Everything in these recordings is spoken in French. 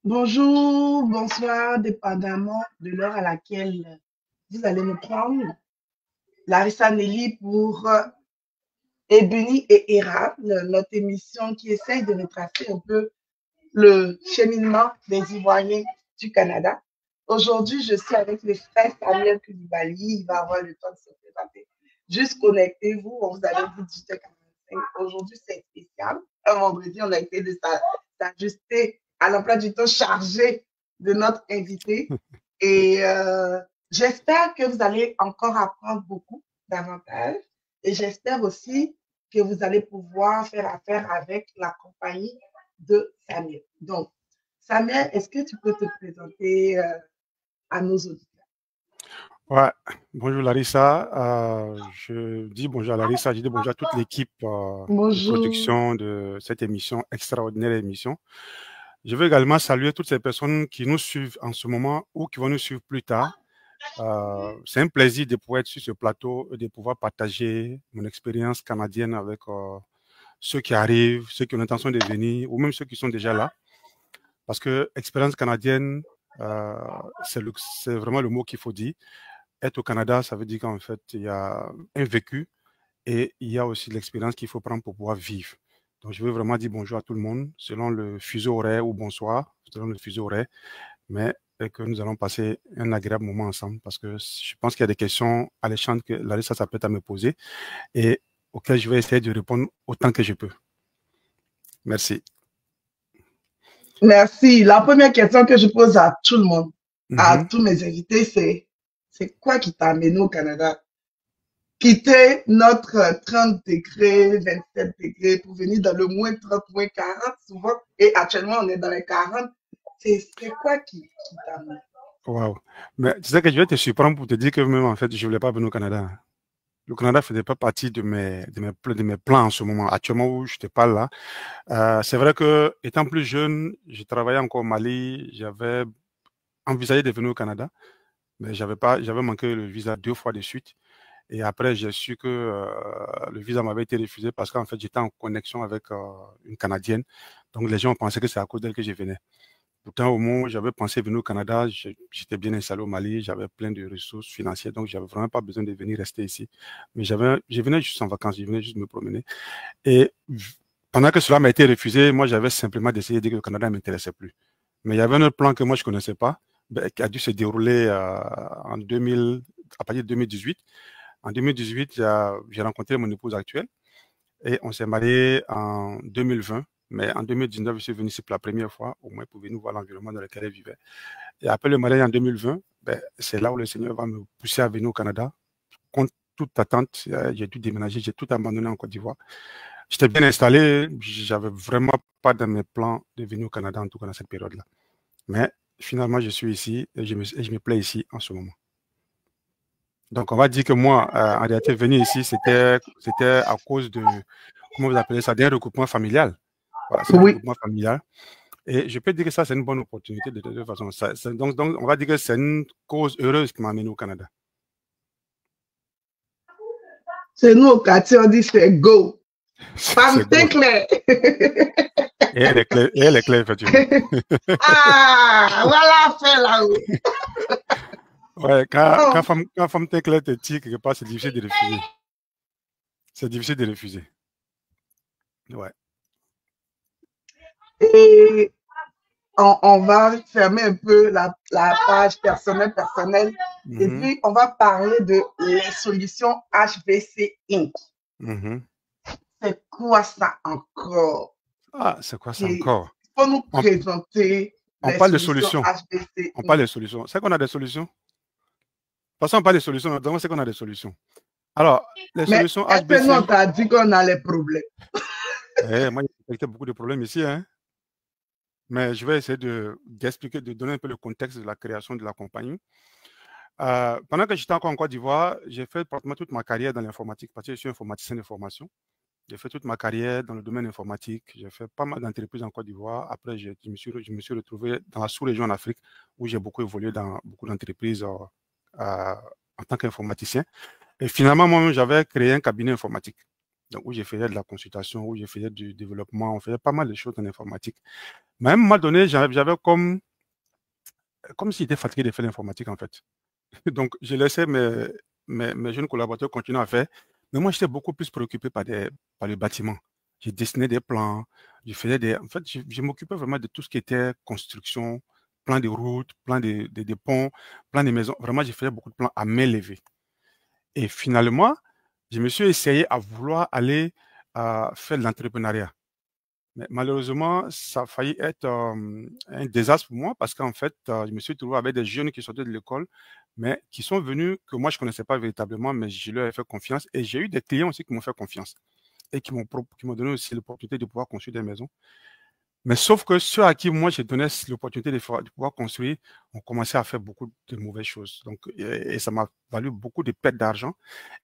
Bonjour, bonsoir, dépendamment de l'heure à laquelle vous allez me prendre. Larissa Nelly pour Ebony et Era, notre émission qui essaye de retracer un peu le cheminement des Ivoiriens du Canada. Aujourd'hui, je suis avec le frère Samuel Koulibaly. Il va avoir le temps de se présenter. Juste connectez-vous, on vous avait dit 18h45. Aujourd'hui, c'est spécial. Un vendredi, on a essayé de s'ajuster à l'emploi du temps chargé de notre invité. Et j'espère que vous allez encore apprendre beaucoup davantage. Et j'espère aussi que vous allez pouvoir faire affaire avec la compagnie de Samuel. Donc, Samuel, est-ce que tu peux te présenter à nos auditeurs? Ouais, bonjour Larissa. Je dis bonjour à Larissa, je dis bonjour à toute l'équipe de Bonjour. production de cette émission, extraordinaire émission. Je veux également saluer toutes ces personnes qui nous suivent en ce moment ou qui vont nous suivre plus tard. C'est un plaisir de pouvoir être sur ce plateau et de pouvoir partager mon expérience canadienne avec ceux qui arrivent, ceux qui ont l'intention de venir ou même ceux qui sont déjà là. Parce que expérience canadienne, c'est vraiment le mot qu'il faut dire. Être au Canada, ça veut dire qu'en fait, il y a un vécu et il y a aussi l'expérience qu'il faut prendre pour pouvoir vivre. Donc, je veux vraiment dire bonjour à tout le monde, selon le fuseau horaire ou bonsoir, selon le fuseau horaire, mais que nous allons passer un agréable moment ensemble parce que je pense qu'il y a des questions alléchantes que Larissa s'apprête à me poser et auxquelles je vais essayer de répondre autant que je peux. Merci. Merci. La première question que je pose à tout le monde, à Mhm. tous mes invités, c'est quoi qui t'a amené au Canada? Quitter notre 30 degrés, 27 degrés pour venir dans le moins 30, moins 40 souvent. Et actuellement, on est dans les 40. C'est quoi qui t'a amené? Wow. Mais tu sais que je vais te surprendre pour te dire que même en fait, je ne voulais pas venir au Canada. Le Canada ne faisait pas partie de mes plans en ce moment. Actuellement où je te parle là, c'est vrai que étant plus jeune, je travaillais encore au Mali, j'avais envisagé de venir au Canada, mais j'avais manqué le visa 2 fois de suite. Et après, j'ai su que le visa m'avait été refusé parce qu'en fait, j'étais en connexion avec une Canadienne. Donc, les gens pensaient que c'est à cause d'elle que je venais. Pourtant, au moment où j'avais pensé venir au Canada, j'étais bien installé au Mali, j'avais plein de ressources financières, donc j'avais vraiment pas besoin de venir rester ici. Mais je venais juste en vacances, je venais juste me promener. Et pendant que cela m'a été refusé, moi, j'avais simplement décidé de dire que le Canada ne m'intéressait plus. Mais il y avait un autre plan que moi, je ne connaissais pas, qui a dû se dérouler en 2000, à partir de 2018. En 2018, j'ai rencontré mon épouse actuelle et on s'est mariés en 2020. Mais en 2019, je suis venu ici pour la première fois, au moins pour venir voir l'environnement dans lequel elle vivait. Et après le mariage en 2020, c'est là où le Seigneur va me pousser à venir au Canada. Contre toute attente, j'ai dû déménager, j'ai tout abandonné en Côte d'Ivoire. J'étais bien installé, j'avais vraiment pas dans mes plans de venir au Canada, en tout cas dans cette période-là. Mais finalement, je suis ici et je me plais ici en ce moment. Donc, on va dire que moi, en réalité, venir ici, c'était à cause de, comment vous appelez ça, d'un regroupement familial. Voilà, c'est un Oui, regroupement familial. Et je peux dire que ça, c'est une bonne opportunité de toute façon. Donc, on va dire que c'est une cause heureuse qui m'a amené au Canada. chez nous au quartier, on dit c'est go. C'est Femme go. clair. Et elle est claire, effectivement. Ah, voilà, fait là-haut. Ouais, Oh. quand femme t'es claire te tire quelque part, c'est difficile de refuser. C'est difficile de refuser. Ouais. Et on va fermer un peu la page personnelle. Et Mhm, puis, on va parler de les solutions HBC Inc. mhm. C'est quoi ça encore? Ah, c'est quoi ça Il encore? faut nous On, présenter on les parle de solutions solutions. HBC On parle Inc. de solutions. C'est qu'on a des solutions. De toute façon, on parle de solutions. Notamment, c'est qu'on a des solutions. Alors, les Mais solutions est-ce que nous, on HBC, t'a dit qu'on a les problèmes? moi, j'ai détecté beaucoup de problèmes ici, hein, mais je vais essayer d'expliquer, de donner un peu le contexte de la création de la compagnie. Pendant que j'étais encore en Côte d'Ivoire, j'ai fait pratiquement toute ma carrière dans l'informatique parce que je suis informaticien de formation. J'ai fait toute ma carrière dans le domaine informatique. J'ai fait pas mal d'entreprises en Côte d'Ivoire. Après, je me suis retrouvé dans la sous-région en Afrique où j'ai beaucoup évolué dans beaucoup d'entreprises en tant qu'informaticien. Et finalement, moi-même, j'avais créé un cabinet informatique. Donc, où j'ai fait de la consultation, où j'ai fait du développement, on faisait pas mal de choses en informatique. Mais à un moment donné, j'avais comme s'il était fatigué de faire l'informatique, en fait. Donc, je laissais mes jeunes collaborateurs continuer à faire. Mais moi, j'étais beaucoup plus préoccupé par le bâtiment. Je dessinais des plans, je faisais des... En fait, je m'occupais vraiment de tout ce qui était construction, plan de routes, plan de ponts, plan de maisons. Vraiment, je faisais beaucoup de plans à main levée. Et finalement, je me suis essayé à vouloir aller faire de l'entrepreneuriat. Mais malheureusement, ça a failli être un désastre pour moi parce qu'en fait, je me suis trouvé avec des jeunes qui sortaient de l'école, mais qui sont venus, que moi, je ne connaissais pas véritablement, mais je leur ai fait confiance. Et j'ai eu des clients aussi qui m'ont fait confiance et qui m'ont donné aussi l'opportunité de pouvoir construire des maisons. Mais sauf que ceux à qui moi, j'ai donné l'opportunité de pouvoir construire ont commencé à faire beaucoup de mauvaises choses. Donc, et ça m'a valu beaucoup de pertes d'argent.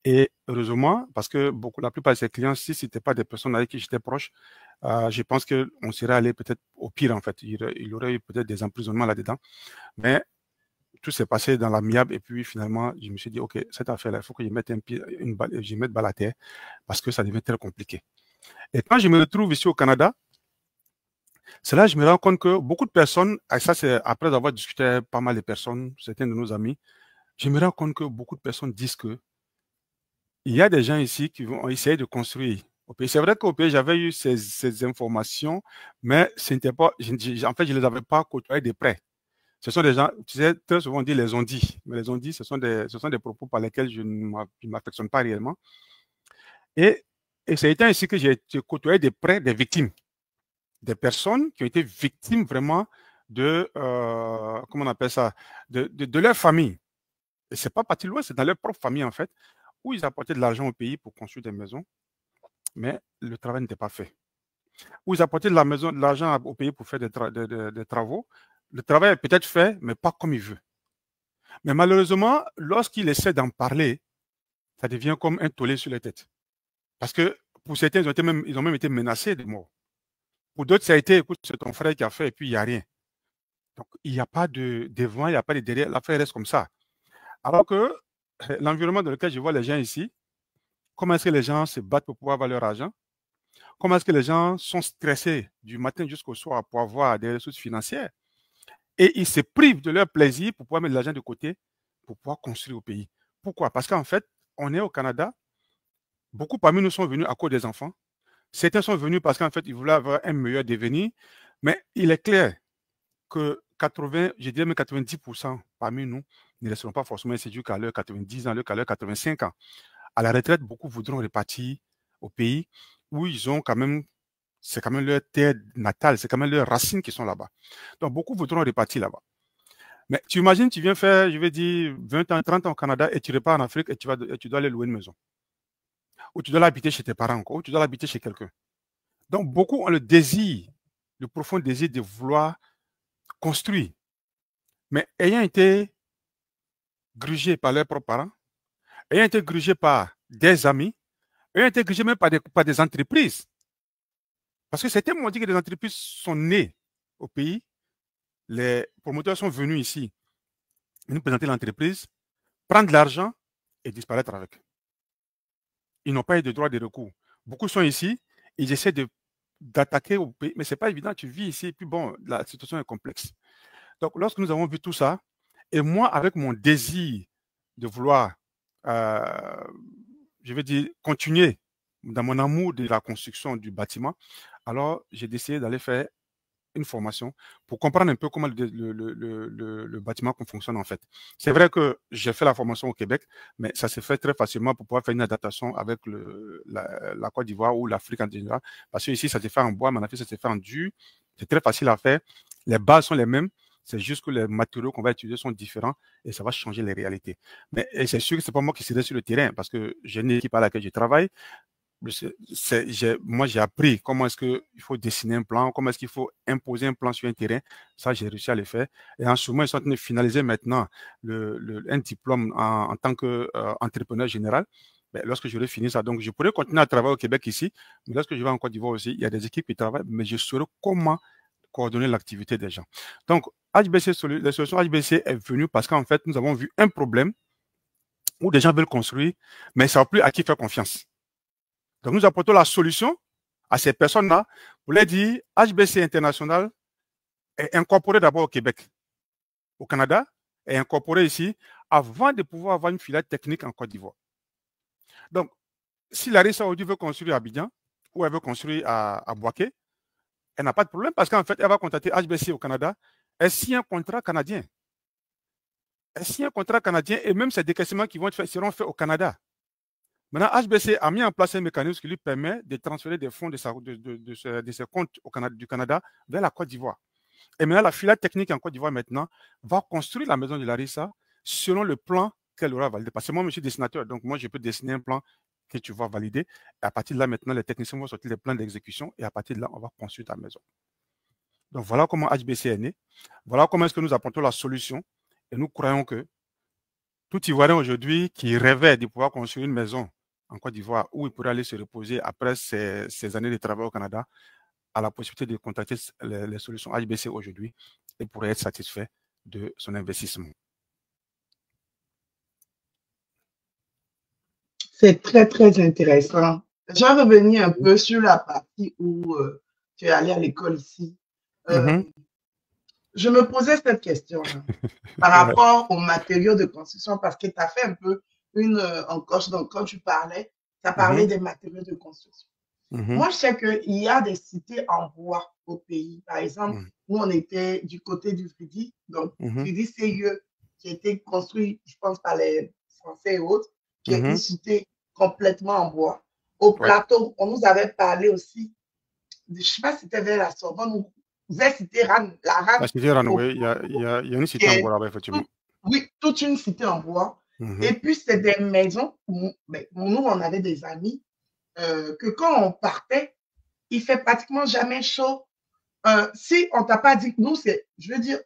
Et heureusement, parce que la plupart de ces clients, si ce n'étaient pas des personnes avec qui j'étais proche, je pense qu'on serait allé peut-être au pire, en fait. Il aurait eu peut-être des emprisonnements là-dedans. Mais tout s'est passé dans l'amiable. Et puis, finalement, je me suis dit, OK, cette affaire-là, il faut que je mette je mette balle à terre parce que ça devient très compliqué. Et quand je me retrouve ici au Canada, c'est là que je me rends compte que beaucoup de personnes, et ça c'est après avoir discuté avec pas mal de personnes, certains de nos amis, je me rends compte que beaucoup de personnes disent que il y a des gens ici qui vont essayer de construire au pays. C'est vrai qu'au pays, j'avais eu ces informations, mais ce n'était pas, en fait, je ne les avais pas côtoyés de près. Ce sont des gens, tu sais, très souvent on dit les ont dit, mais les ont dit, ce sont des propos par lesquels je ne m'affectionne pas réellement. Et, et c'est étant ainsi que j'ai côtoyé de près des victimes, des personnes qui ont été victimes vraiment de, comment on appelle ça, de leur famille. Et c'est pas parti loin, c'est dans leur propre famille en fait, où ils apportaient de l'argent au pays pour construire des maisons, mais le travail n'était pas fait. Où ils apportaient de l'argent au pays pour faire des travaux, le travail est peut-être fait, mais pas comme il veut. Mais malheureusement, lorsqu'il essaie d'en parler, ça devient comme un tollé sur la tête. Parce que pour certains, ils ont même été menacés de mort. Pour d'autres, ça a été, écoute, c'est ton frère qui a fait et puis il n'y a rien. Donc, il n'y a pas de devant, il n'y a pas de derrière, l'affaire reste comme ça. Alors que l'environnement dans lequel je vois les gens ici, comment est-ce que les gens se battent pour pouvoir avoir leur argent? Comment est-ce que les gens sont stressés du matin jusqu'au soir pour avoir des ressources financières et ils se privent de leur plaisir pour pouvoir mettre de l'argent de côté pour pouvoir construire au pays. Pourquoi? Parce qu'en fait, on est au Canada, beaucoup parmi nous sont venus à cause des enfants. Certains sont venus parce qu'en fait, ils voulaient avoir un meilleur devenir, mais il est clair que 80, je dirais même 90% parmi nous ne resteront pas forcément ici jusqu'à leurs 90 ans, jusqu'à leurs 85 ans. À la retraite, beaucoup voudront repartir au pays où ils ont quand même, c'est quand même leur terre natale, c'est quand même leurs racines qui sont là-bas. Donc, beaucoup voudront repartir là-bas. Mais tu imagines, tu viens faire, je vais dire, 20 ans, 30 ans au Canada et tu repars en Afrique et tu dois aller louer une maison. Ou tu dois l'habiter chez tes parents, ou tu dois l'habiter chez quelqu'un. Donc, beaucoup ont le désir, le profond désir de vouloir construire. Mais ayant été grugés par leurs propres parents, ayant été grugés par des amis, ayant été grugés même par des entreprises. Parce que certains m'ont dit que des entreprises sont nées au pays, les promoteurs sont venus ici, nous présenter l'entreprise, prendre de l'argent et disparaître avec. Ils n'ont pas eu de droit de recours. Beaucoup sont ici, ils essaient d'attaquer au pays, mais ce n'est pas évident, tu vis ici, et puis bon, la situation est complexe. Donc, lorsque nous avons vu tout ça, et moi, avec mon désir de vouloir, je vais dire, continuer dans mon amour de la construction du bâtiment, alors j'ai décidé d'aller faire une formation pour comprendre un peu comment le bâtiment fonctionne en fait. C'est vrai que j'ai fait la formation au Québec, mais ça s'est fait très facilement pour pouvoir faire une adaptation avec la Côte d'Ivoire ou l'Afrique en général. Parce que ici, ça s'est fait en bois, mais en Afrique, ça s'est fait en dur. C'est très facile à faire. Les bases sont les mêmes. C'est juste que les matériaux qu'on va utiliser sont différents et ça va changer les réalités. Mais c'est sûr que ce n'est pas moi qui serai sur le terrain parce que j'ai une équipe à laquelle je travaille. Moi, j'ai appris comment est-ce qu'il faut dessiner un plan, comment est-ce qu'il faut imposer un plan sur un terrain. Ça, j'ai réussi à le faire. Et en ce moment, ils sont en train de finaliser maintenant un diplôme en tant qu'entrepreneur général. Mais lorsque j'aurai fini ça, donc je pourrais continuer à travailler au Québec ici, mais lorsque je vais en Côte d'Ivoire aussi, il y a des équipes qui travaillent, mais je saurai comment coordonner l'activité des gens. Donc, la solution HBC est venue parce qu'en fait, nous avons vu un problème où des gens veulent construire, mais ils ne savent plus à qui faire confiance. Donc, nous apportons la solution à ces personnes-là pour leur dire HBC International est incorporé d'abord au Québec, au Canada, est incorporé ici avant de pouvoir avoir une filiale technique en Côte d'Ivoire. Donc, si Larissa aujourd'hui veut construire à Abidjan ou elle veut construire à Boaké, elle n'a pas de problème parce qu'en fait, elle va contacter HBC au Canada, elle signe un contrat canadien. Elle signe un contrat canadien et même ces décaissements qui vont être faits seront faits au Canada. Maintenant, HBC a mis en place un mécanisme qui lui permet de transférer des fonds de ses comptes du Canada vers la Côte d'Ivoire. Et maintenant, la filiale technique en Côte d'Ivoire maintenant va construire la maison de Larissa selon le plan qu'elle aura validé. Parce que moi, je suis dessinateur, donc moi, je peux dessiner un plan que tu vas valider. Et à partir de là, maintenant, les techniciens vont sortir les plans d'exécution et à partir de là, on va construire ta maison. Donc, voilà comment HBC est né. Voilà comment est-ce que nous apportons la solution. Et nous croyons que tout Ivoirien aujourd'hui qui rêvait de pouvoir construire une maison en Côte d'Ivoire où il pourrait aller se reposer après ses années de travail au Canada, a la possibilité de contacter les solutions HBC aujourd'hui et pourrait être satisfait de son investissement. C'est très, très intéressant. Je vais revenir un peu sur la partie où tu es allé à l'école ici. Je me posais cette question par rapport aux matériaux de construction parce que tu as fait un peu une encoche. Donc, quand tu parlais, tu as parlé des matériaux de construction. Moi, je sais qu'il y a des cités en bois au pays. Par exemple, nous, on était du côté du Fridi. Donc, Fridi, c'est lieu qui a été construit, je pense, par les Français et autres, qui est une cité complètement en bois. Au plateau, on nous avait parlé aussi, je ne sais pas si c'était vers la Sorbonne ou vers Cité Ran. La Cité Ran, oui, il y a une cité en bois là-bas, effectivement. Oui, toute une cité en bois. Et puis, c'est des maisons où nous, on avait des amis que quand on partait, il fait pratiquement jamais chaud. Si on t'a pas dit que nous, je veux dire,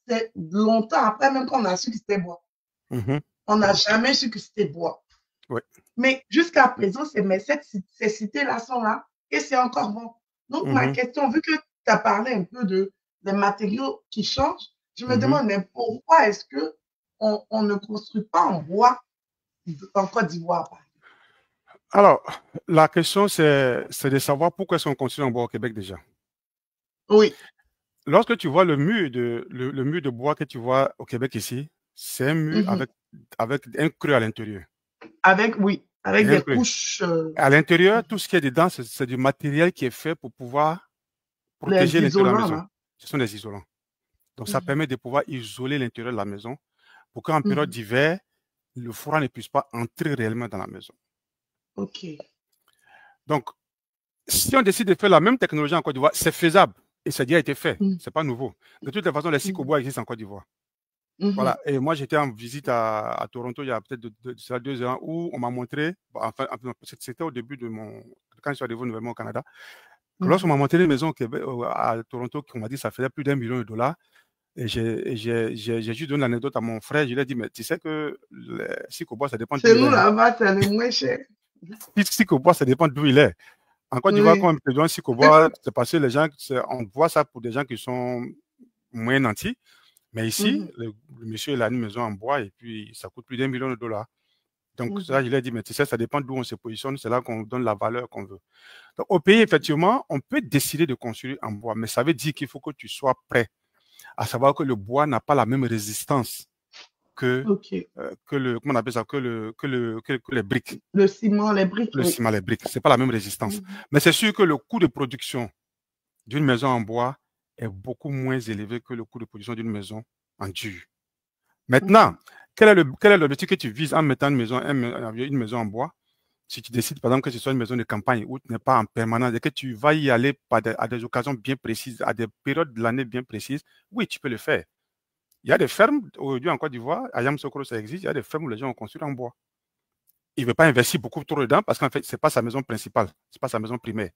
c'est longtemps après, même quand on a su que c'était bois. On n'a jamais su que c'était bois. Ouais. Mais jusqu'à présent, ces cités-là sont là et c'est encore bon. Donc, ma question, vu que tu as parlé un peu des matériaux qui changent, je me demande, mais pourquoi est-ce qu'on ne construit pas en bois en Côte d'Ivoire, par exemple? Alors, la question, c'est de savoir pourquoi est-ce qu'on construit en bois au Québec déjà. Oui. Lorsque tu vois le mur de bois que tu vois au Québec ici, c'est un mur avec un creux à l'intérieur. Avec des couches. À l'intérieur, tout ce qui est dedans, c'est du matériel qui est fait pour pouvoir protéger l'intérieur de la maison. Ce sont des isolants. Donc, ça permet de pouvoir isoler l'intérieur de la maison pour qu'en période d'hiver, le froid ne puisse pas entrer réellement dans la maison. OK. Donc, si on décide de faire la même technologie en Côte d'Ivoire, c'est faisable et ça a déjà été fait. Ce n'est pas nouveau. De toute façon, les Sikobois existent en Côte d'Ivoire. Voilà. Et moi, j'étais en visite à Toronto il y a peut-être 2 ans où on m'a montré, enfin, c'était au début de quand je suis arrivé nouvellement au Canada, lorsqu'on m'a montré une maison à Toronto, on m'a dit que ça faisait plus $1 million. Et j'ai juste donné l'anecdote à mon frère. Je lui ai dit, mais tu sais que les Sikobois, ça dépend d'où il est. C'est nous là-bas, c'est le moins cher. Sikobois, ça dépend d'où il est. En Côte d'Ivoire, quand on te donne Sikobois, c'est parce que les gens, on voit ça pour des gens qui sont moins nantis. Mais ici, le monsieur, il a une maison en bois et puis ça coûte plus $1 million. Donc, ça, je lui ai dit, mais tu sais, ça dépend d'où on se positionne, c'est là qu'on donne la valeur qu'on veut. Donc, au pays, effectivement, on peut décider de construire en bois, mais ça veut dire qu'il faut que tu sois prêt à savoir que le bois n'a pas la même résistance que comment on appelle ça, que les briques. Le ciment, les briques. Le ciment, les briques. C'est pas la même résistance. Mais c'est sûr que le coût de production d'une maison en bois est beaucoup moins élevé que le coût de production d'une maison en dur. Maintenant, quel est l'objectif que tu vises en mettant une maison en bois? Si tu décides, par exemple, que ce soit une maison de campagne où tu n'es pas en permanence et que tu vas y aller à des occasions bien précises, à des périodes de l'année bien précises, oui, tu peux le faire. Il y a des fermes, aujourd'hui en Côte d'Ivoire, à Yamoussoukro, ça existe, il y a des fermes où les gens ont construit en bois. Il ne veut pas investir beaucoup trop dedans parce qu'en fait, ce n'est pas sa maison principale, ce n'est pas sa maison primaire.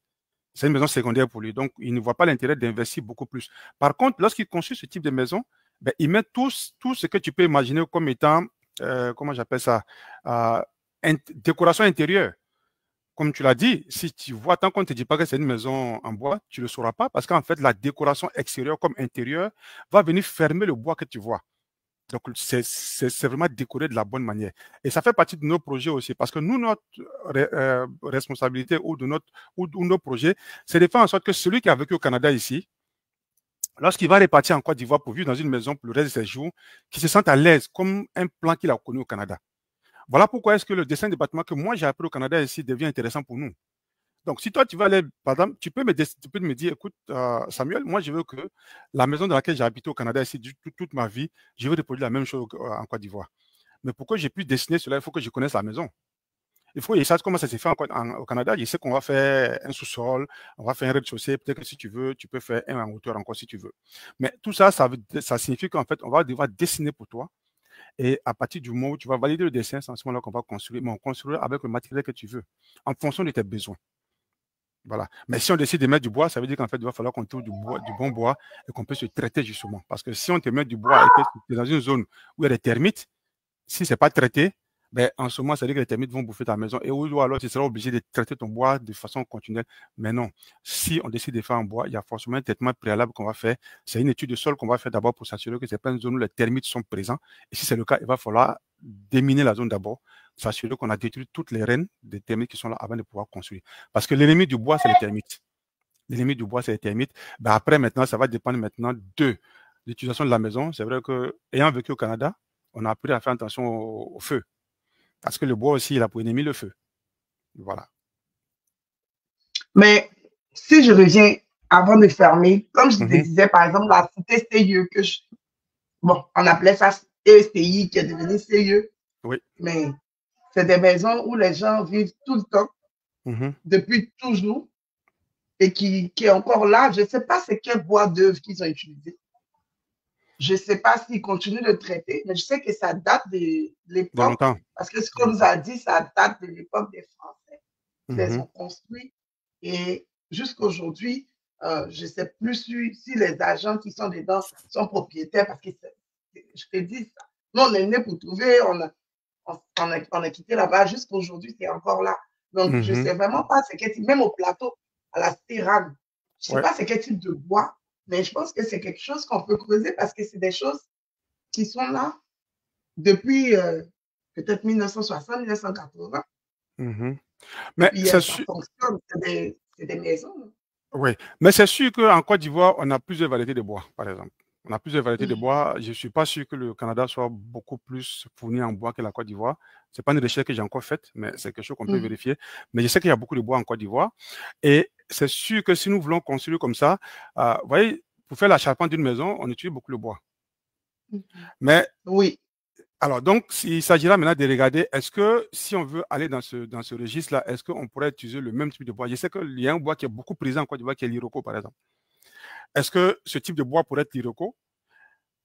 C'est une maison secondaire pour lui. Donc, il ne voit pas l'intérêt d'investir beaucoup plus. Par contre, lorsqu'il construit ce type de maison, ben, il met tout ce que tu peux imaginer comme étant, comment j'appelle ça, décoration intérieure. Comme tu l'as dit, si tu vois, tant qu'on ne te dit pas que c'est une maison en bois, tu ne le sauras pas parce qu'en fait, la décoration extérieure comme intérieure va venir fermer le bois que tu vois. Donc, c'est vraiment décoré de la bonne manière. Et ça fait partie de nos projets aussi, parce que nous, notre responsabilité ou nos projets, c'est de faire en sorte que celui qui a vécu au Canada ici, lorsqu'il va repartir en Côte d'Ivoire pour vivre dans une maison pour le reste de ses jours, qu'il se sente à l'aise comme un plan qu'il a connu au Canada. Voilà pourquoi est-ce que le dessin des bâtiments que moi j'ai appris au Canada ici devient intéressant pour nous. Donc, si toi, tu vas aller, par exemple, tu peux me dire, écoute, Samuel, moi, je veux que la maison dans laquelle j'ai habité au Canada ici toute ma vie, je veux reproduire la même chose en Côte d'Ivoire. Mais pour que j'ai pu dessiner cela, il faut que je connaisse la maison. Il faut que je sache comment ça s'est fait au Canada. Je sais qu'on va faire un sous-sol, on va faire un rez-de-chaussée. Peut-être que si tu veux, tu peux faire un en hauteur encore si tu veux. Mais tout ça, ça signifie qu'en fait, on va devoir dessiner pour toi. Et à partir du moment où tu vas valider le dessin, c'est en ce moment-là qu'on va construire. Mais on construira avec le matériel que tu veux, en fonction de tes besoins. Voilà. Mais si on décide de mettre du bois, ça veut dire qu'en fait, il va falloir qu'on trouve du bon bois et qu'on peut se traiter justement. Parce que si on te met du bois et que tu es dans une zone où il y a des termites, si ce n'est pas traité, ben, en ce moment, ça veut dire que les termites vont bouffer ta maison. Et ou alors, tu seras obligé de traiter ton bois de façon continuelle. Mais non, si on décide de faire un bois, il y a forcément un traitement préalable qu'on va faire. C'est une étude de sol qu'on va faire d'abord pour s'assurer que ce n'est pas une zone où les termites sont présents. Et si c'est le cas, il va falloir déminer la zone d'abord, s'assurer qu'on a détruit toutes les rennes des termites qui sont là avant de pouvoir construire. Parce que l'ennemi du bois, c'est les termites. L'ennemi du bois, c'est les termites. Ben après, maintenant, ça va dépendre maintenant de l'utilisation de la maison. C'est vrai que, ayant vécu au Canada, on a appris à faire attention au feu. Parce que le bois aussi, il a pour ennemi le feu. Voilà. Mais si je reviens avant de fermer, comme je te disais, par exemple, la cité CIE, bon, on appelait ça ESTI, qui est devenu CIE. Oui. Mais c'est des maisons où les gens vivent tout le temps, depuis toujours, et qui est encore là. Je ne sais pas c'est quel bois d'œuvre qu'ils ont utilisé. Je ne sais pas s'ils continuent de traiter, mais je sais que ça date de l'époque. Parce que ce qu'on nous a dit, ça date de l'époque des Français. Ils les ont construits. Et jusqu'à aujourd'hui, je ne sais plus si les agents qui sont dedans sont propriétaires, parce que je te dis ça. Nous, on est nés pour trouver, on a quitté là-bas, jusqu'à aujourd'hui, c'est encore là. Donc, je ne sais vraiment pas ce qu'est-il, même au plateau, à la Stérane, je ne sais pas ce qu'est-il de bois, mais je pense que c'est quelque chose qu'on peut creuser parce que c'est des choses qui sont là depuis peut-être 1960, 1980. Mais ça fonctionne, c'est des maisons. Oui, mais c'est sûr qu'en Côte d'Ivoire, on a plusieurs variétés de bois, par exemple. On a plusieurs variétés de bois. Je ne suis pas sûr que le Canada soit beaucoup plus fourni en bois que la Côte d'Ivoire. Ce n'est pas une recherche que j'ai encore faite, mais c'est quelque chose qu'on peut vérifier. Mais je sais qu'il y a beaucoup de bois en Côte d'Ivoire. Et c'est sûr que si nous voulons construire comme ça, vous voyez, pour faire la charpente d'une maison, on utilise beaucoup le bois. Mais oui. Alors, donc, il s'agira maintenant de regarder, est-ce que si on veut aller dans ce registre-là, est-ce qu'on pourrait utiliser le même type de bois? Je sais qu'il y a un bois qui est beaucoup présent en Côte d'Ivoire, qui est l'iroko, par exemple. Est-ce que ce type de bois pourrait être l'iroko?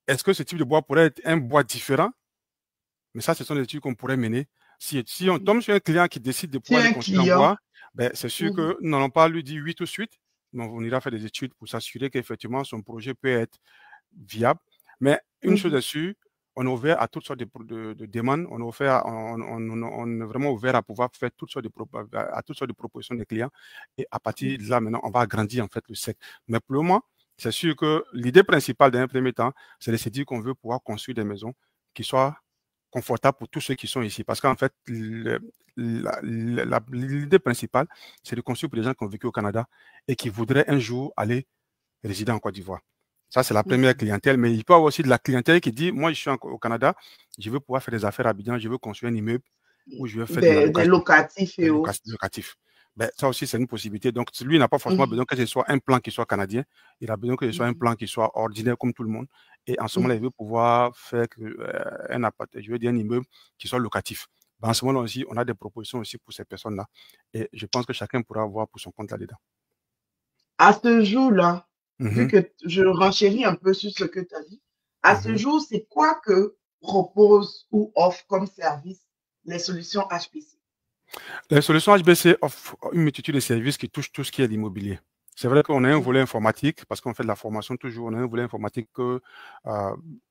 Est-ce que ce type de bois pourrait être un bois différent? Mais ça, ce sont des études qu'on pourrait mener. Si on tombe sur un client qui décide de pouvoir construire un bois, ben, c'est sûr que nous n'allons pas lui dire oui tout de suite. Donc, on ira faire des études pour s'assurer qu'effectivement, son projet peut être viable. Mais une chose est sûre, on est ouvert à toutes sortes de demandes. On est vraiment ouvert à pouvoir faire toutes sortes de propositions des clients. Et à partir de là, maintenant, on va agrandir en fait le cercle. Mais pour le moment, c'est sûr que l'idée principale d'un premier temps, c'est de se dire qu'on veut pouvoir construire des maisons qui soient confortables pour tous ceux qui sont ici. Parce qu'en fait, l'idée principale, c'est de construire pour les gens qui ont vécu au Canada et qui voudraient un jour aller résider en Côte d'Ivoire. Ça, c'est la première clientèle, mais il peut y avoir aussi de la clientèle qui dit, moi, je suis au Canada, je veux pouvoir faire des affaires à Abidjan, je veux construire un immeuble où je veux faire des locatifs et autres. Ben, ça aussi, c'est une possibilité. Donc, lui, il n'a pas forcément besoin que ce soit un plan qui soit canadien. Il a besoin que ce soit un plan qui soit ordinaire comme tout le monde. Et en ce moment-là, il veut pouvoir faire un immeuble qui soit locatif. Ben, en ce moment-là aussi, on a des propositions aussi pour ces personnes-là. Et je pense que chacun pourra avoir pour son compte là-dedans. À ce jour-là, vu que je renchéris un peu sur ce que tu as dit, à ce jour, c'est quoi que propose ou offre comme service les solutions HBC? Les solutions HBC offrent une multitude de services qui touchent tout ce qui est l'immobilier. C'est vrai qu'on a un volet informatique, parce qu'on fait de la formation toujours, on a un volet informatique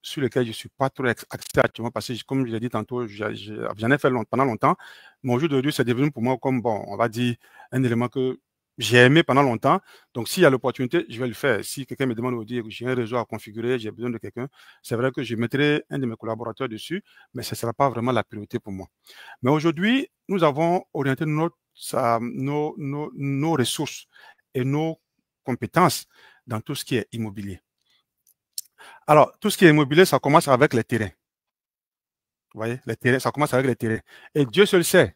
sur lequel je ne suis pas trop axé actuellement, parce que comme je l'ai dit tantôt, j'en ai fait pendant longtemps, mais aujourd'hui, c'est devenu pour moi comme, bon, on va dire, un élément que j'ai aimé pendant longtemps. Donc, s'il y a l'opportunité, je vais le faire. Si quelqu'un me demande de dire que j'ai un réseau à configurer, j'ai besoin de quelqu'un, c'est vrai que je mettrai un de mes collaborateurs dessus, mais ce ne sera pas vraiment la priorité pour moi. Mais aujourd'hui, nous avons orienté nos ressources et nos compétences dans tout ce qui est immobilier. Alors, tout ce qui est immobilier, ça commence avec les terrains. Vous voyez, les terrains, ça commence avec les terrains. Et Dieu seul sait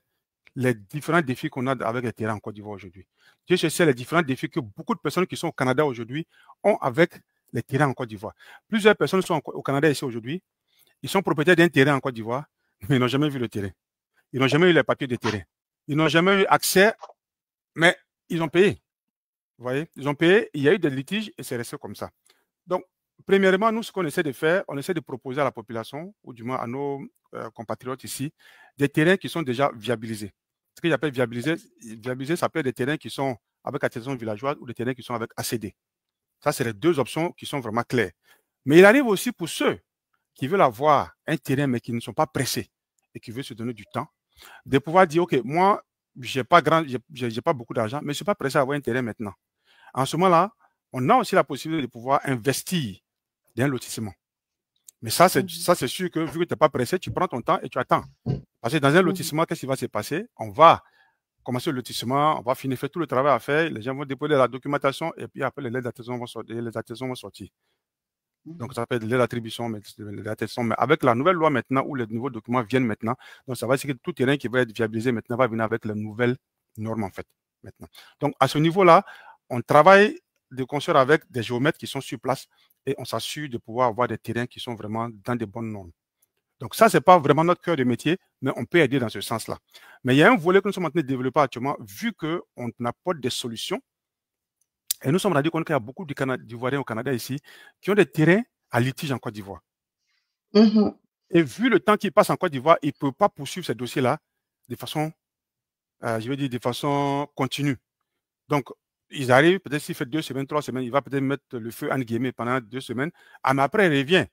les différents défis qu'on a avec les terrains en Côte d'Ivoire aujourd'hui. Dieu seul sait les différents défis que beaucoup de personnes qui sont au Canada aujourd'hui ont avec les terrains en Côte d'Ivoire. Plusieurs personnes sont au Canada ici aujourd'hui. Ils sont propriétaires d'un terrain en Côte d'Ivoire, mais ils n'ont jamais vu le terrain. Ils n'ont jamais eu les papiers de terrain. Ils n'ont jamais eu accès, mais ils ont payé. Vous voyez, ils ont payé, il y a eu des litiges et c'est resté comme ça. Donc, premièrement, nous, ce qu'on essaie de faire, on essaie de proposer à la population, ou du moins à nos compatriotes ici, des terrains qui sont déjà viabilisés. Ce que j'appelle viabiliser, ça peut être des terrains qui sont avec attestation villageoise ou des terrains qui sont avec ACD. Ça, c'est les deux options qui sont vraiment claires. Mais il arrive aussi pour ceux qui veulent avoir un terrain, mais qui ne sont pas pressés et qui veulent se donner du temps, de pouvoir dire, OK, moi, j'ai pas beaucoup d'argent, mais je ne suis pas pressé à avoir un terrain maintenant. En ce moment-là, on a aussi la possibilité de pouvoir investir dans un lotissement. Mais ça, c'est sûr que vu que tu n'es pas pressé, tu prends ton temps et tu attends. Parce que dans un lotissement, qu'est-ce qui va se passer? On va commencer le lotissement, on va finir faire tout le travail à faire, les gens vont déposer la documentation et puis après, les lettres d'attribution vont sortir. Donc, ça s'appelle l'aide d'attribution, mais avec la nouvelle loi maintenant, où les nouveaux documents viennent maintenant, donc ça va dire que tout terrain qui va être viabilisé maintenant va venir avec les nouvelles normes, en fait, maintenant. Donc, à ce niveau-là, on travaille de concert avec des géomètres qui sont sur place et on s'assure de pouvoir avoir des terrains qui sont vraiment dans des bonnes normes. Donc, ça, ce n'est pas vraiment notre cœur de métier, mais on peut aider dans ce sens-là. Mais il y a un volet que nous sommes en train de développer actuellement, vu qu'on apporte des solutions. Et nous sommes rendus compte qu'il y a beaucoup d'Ivoiriens au Canada ici qui ont des terrains à litige en Côte d'Ivoire. Et vu le temps qu'ils passent en Côte d'Ivoire, ils ne peuvent pas poursuivre ces dossiers-là de façon, de façon continue. Donc, ils arrivent, peut-être s'il fait 2 semaines, 3 semaines, il va peut-être mettre le feu en guillemets pendant 2 semaines. Mais après, il revient.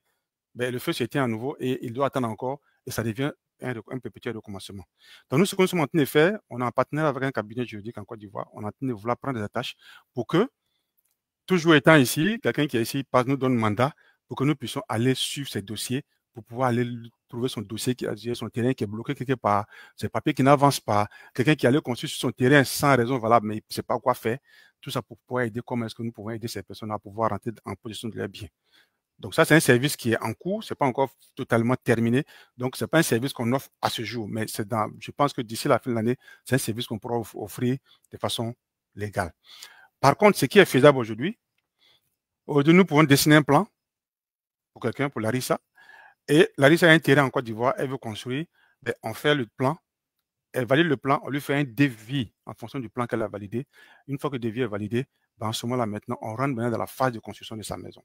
Ben, le feu s'éteint à nouveau et il doit attendre encore et ça devient un petit recommencement. Donc, nous, ce que nous sommes en train de faire, on est en partenaire avec un cabinet juridique en Côte d'Ivoire. On est en train de vouloir prendre des attaches pour que, toujours étant ici, quelqu'un qui est ici nous donne mandat pour que nous puissions aller suivre ces dossiers pour pouvoir aller trouver son dossier, son terrain qui est bloqué quelque part, ses papiers qui n'avancent pas, quelqu'un qui allait construire sur son terrain sans raison valable, mais il ne sait pas quoi faire. Tout ça pour pouvoir aider, comment est-ce que nous pouvons aider ces personnes à pouvoir rentrer en possession de leurs biens. Donc ça, c'est un service qui est en cours, ce n'est pas encore totalement terminé. Donc, ce n'est pas un service qu'on offre à ce jour, mais je pense que d'ici la fin de l'année, c'est un service qu'on pourra offrir de façon légale. Par contre, ce qui est faisable aujourd'hui, nous pouvons dessiner un plan pour quelqu'un, pour Larissa. Et Larissa a un terrain en Côte d'Ivoire, elle veut construire, ben, on fait le plan, elle valide le plan, on lui fait un devis en fonction du plan qu'elle a validé. Une fois que le devis est validé, ben, en ce moment-là, maintenant, on rentre maintenant dans la phase de construction de sa maison.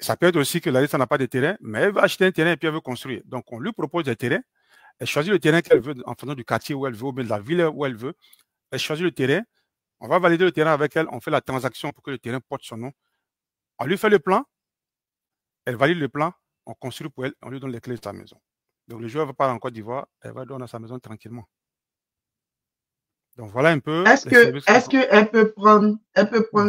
Ça peut être aussi que Larissa n'a pas de terrain, mais elle veut acheter un terrain et puis elle veut construire. Donc, on lui propose des terrains. Elle choisit le terrain qu'elle veut en fonction du quartier où elle veut, ou bien de la ville où elle veut. Elle choisit le terrain. On va valider le terrain avec elle. On fait la transaction pour que le terrain porte son nom. On lui fait le plan. Elle valide le plan. On construit pour elle. On lui donne les clés de sa maison. Donc, le joueur va pas en Côte d'Ivoire. Elle va donner à sa maison tranquillement. Donc, voilà un peu. Est-ce qu'elle peut prendre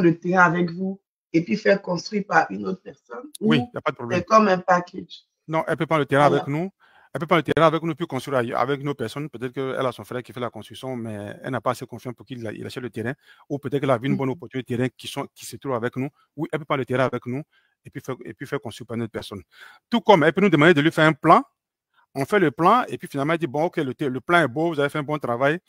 le terrain avec vous et puis faire construire par une autre personne? Oui, il n'y a pas de problème. C'est comme un package. Non, elle peut prendre le terrain avec nous. Elle peut prendre le terrain avec nous puis construire avec nos personnes. Peut-être qu'elle a son frère qui fait la construction, mais elle n'a pas assez confiance pour qu'il achète le terrain. Ou peut-être qu'elle a vu une bonne opportunité de terrain qui se trouve avec nous. Oui, elle peut prendre le terrain avec nous et puis faire construire par une autre personne. Tout comme elle peut nous demander de lui faire un plan. On fait le plan et puis finalement elle dit, bon, ok, le plan est beau, vous avez fait un bon travail.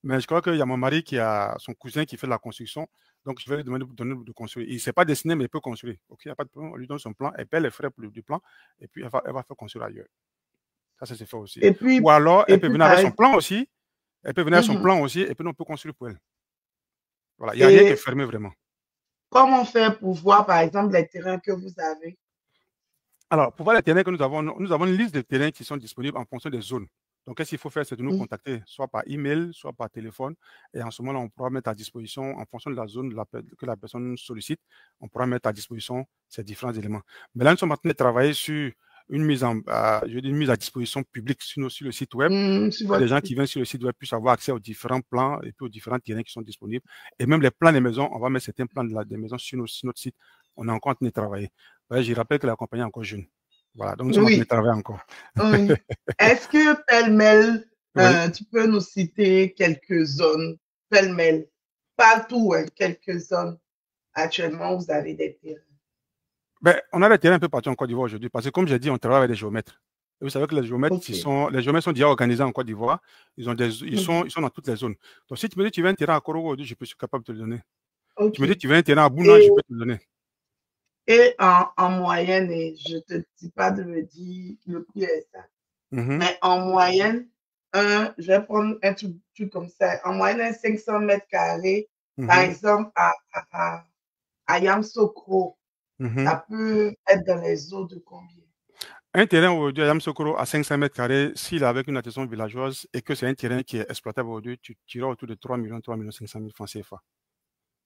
Mais je crois qu'il y a mon mari qui a son cousin qui fait la construction. Donc, je vais lui demander de construire. Il ne sait pas dessiner, mais il peut construire. OK, il n'y a pas de problème. On lui donne son plan, elle paie les frais du plan, et puis elle va faire construire ailleurs. Ça, c'est fait aussi. Ou alors, elle peut venir avec son plan aussi. Elle peut venir avec son plan aussi, et puis on peut construire pour elle. Voilà, il n'y a rien qui est fermé vraiment. Comment faire pour voir, par exemple, les terrains que vous avez? Alors, pour voir les terrains que nous avons une liste de terrains qui sont disponibles en fonction des zones. Donc, qu'est-ce qu'il faut faire, c'est de nous contacter, soit par email, soit par téléphone. Et en ce moment-là, on pourra mettre à disposition, en fonction de la zone que la personne sollicite, on pourra mettre à disposition ces différents éléments. Mais là, nous sommes en train de travailler sur une mise une mise à disposition publique sur le site web. Sur Que les votre gens site. qui viennent sur le site web puissent avoir accès aux différents plans et puis aux différents terrains qui sont disponibles. Et même les plans des maisons, on va mettre certains plans des maisons sur notre site. On est encore en train de travailler. Je rappelle que la compagnie est encore jeune. Voilà, donc nous sommes en train de travailler encore. Oui. Est-ce que pêle-mêle, Oui. tu peux nous citer quelques zones, pêle-mêle, partout, hein, quelques zones actuellement où vous avez des terrains? Ben, on a des terrains un peu partout en Côte d'Ivoire aujourd'hui parce que, comme j'ai dit, on travaille avec des géomètres. Et vous savez que les géomètres, Ok. les géomètres sont déjà organisés en Côte d'Ivoire. Ils sont dans toutes les zones. Donc, si tu me dis que tu veux un terrain à Korogo aujourd'hui, je suis capable de te le donner. Ok. Tu me dis que tu veux un terrain à Bouna, Et, je peux te le donner. et en moyenne, et je ne te dis pas de me dire le prix est ça, mais en moyenne, je vais prendre un truc comme ça. En moyenne, un 500 mètres carrés, par exemple, à Yamsokro, ça peut être dans les eaux de combien? Un terrain aujourd'hui à Yamsokoro à 500 mètres carrés, s'il est avec une attention villageoise et que c'est un terrain qui est exploitable aujourd'hui, tu iras autour de 3 millions, 500 000 francs CFA.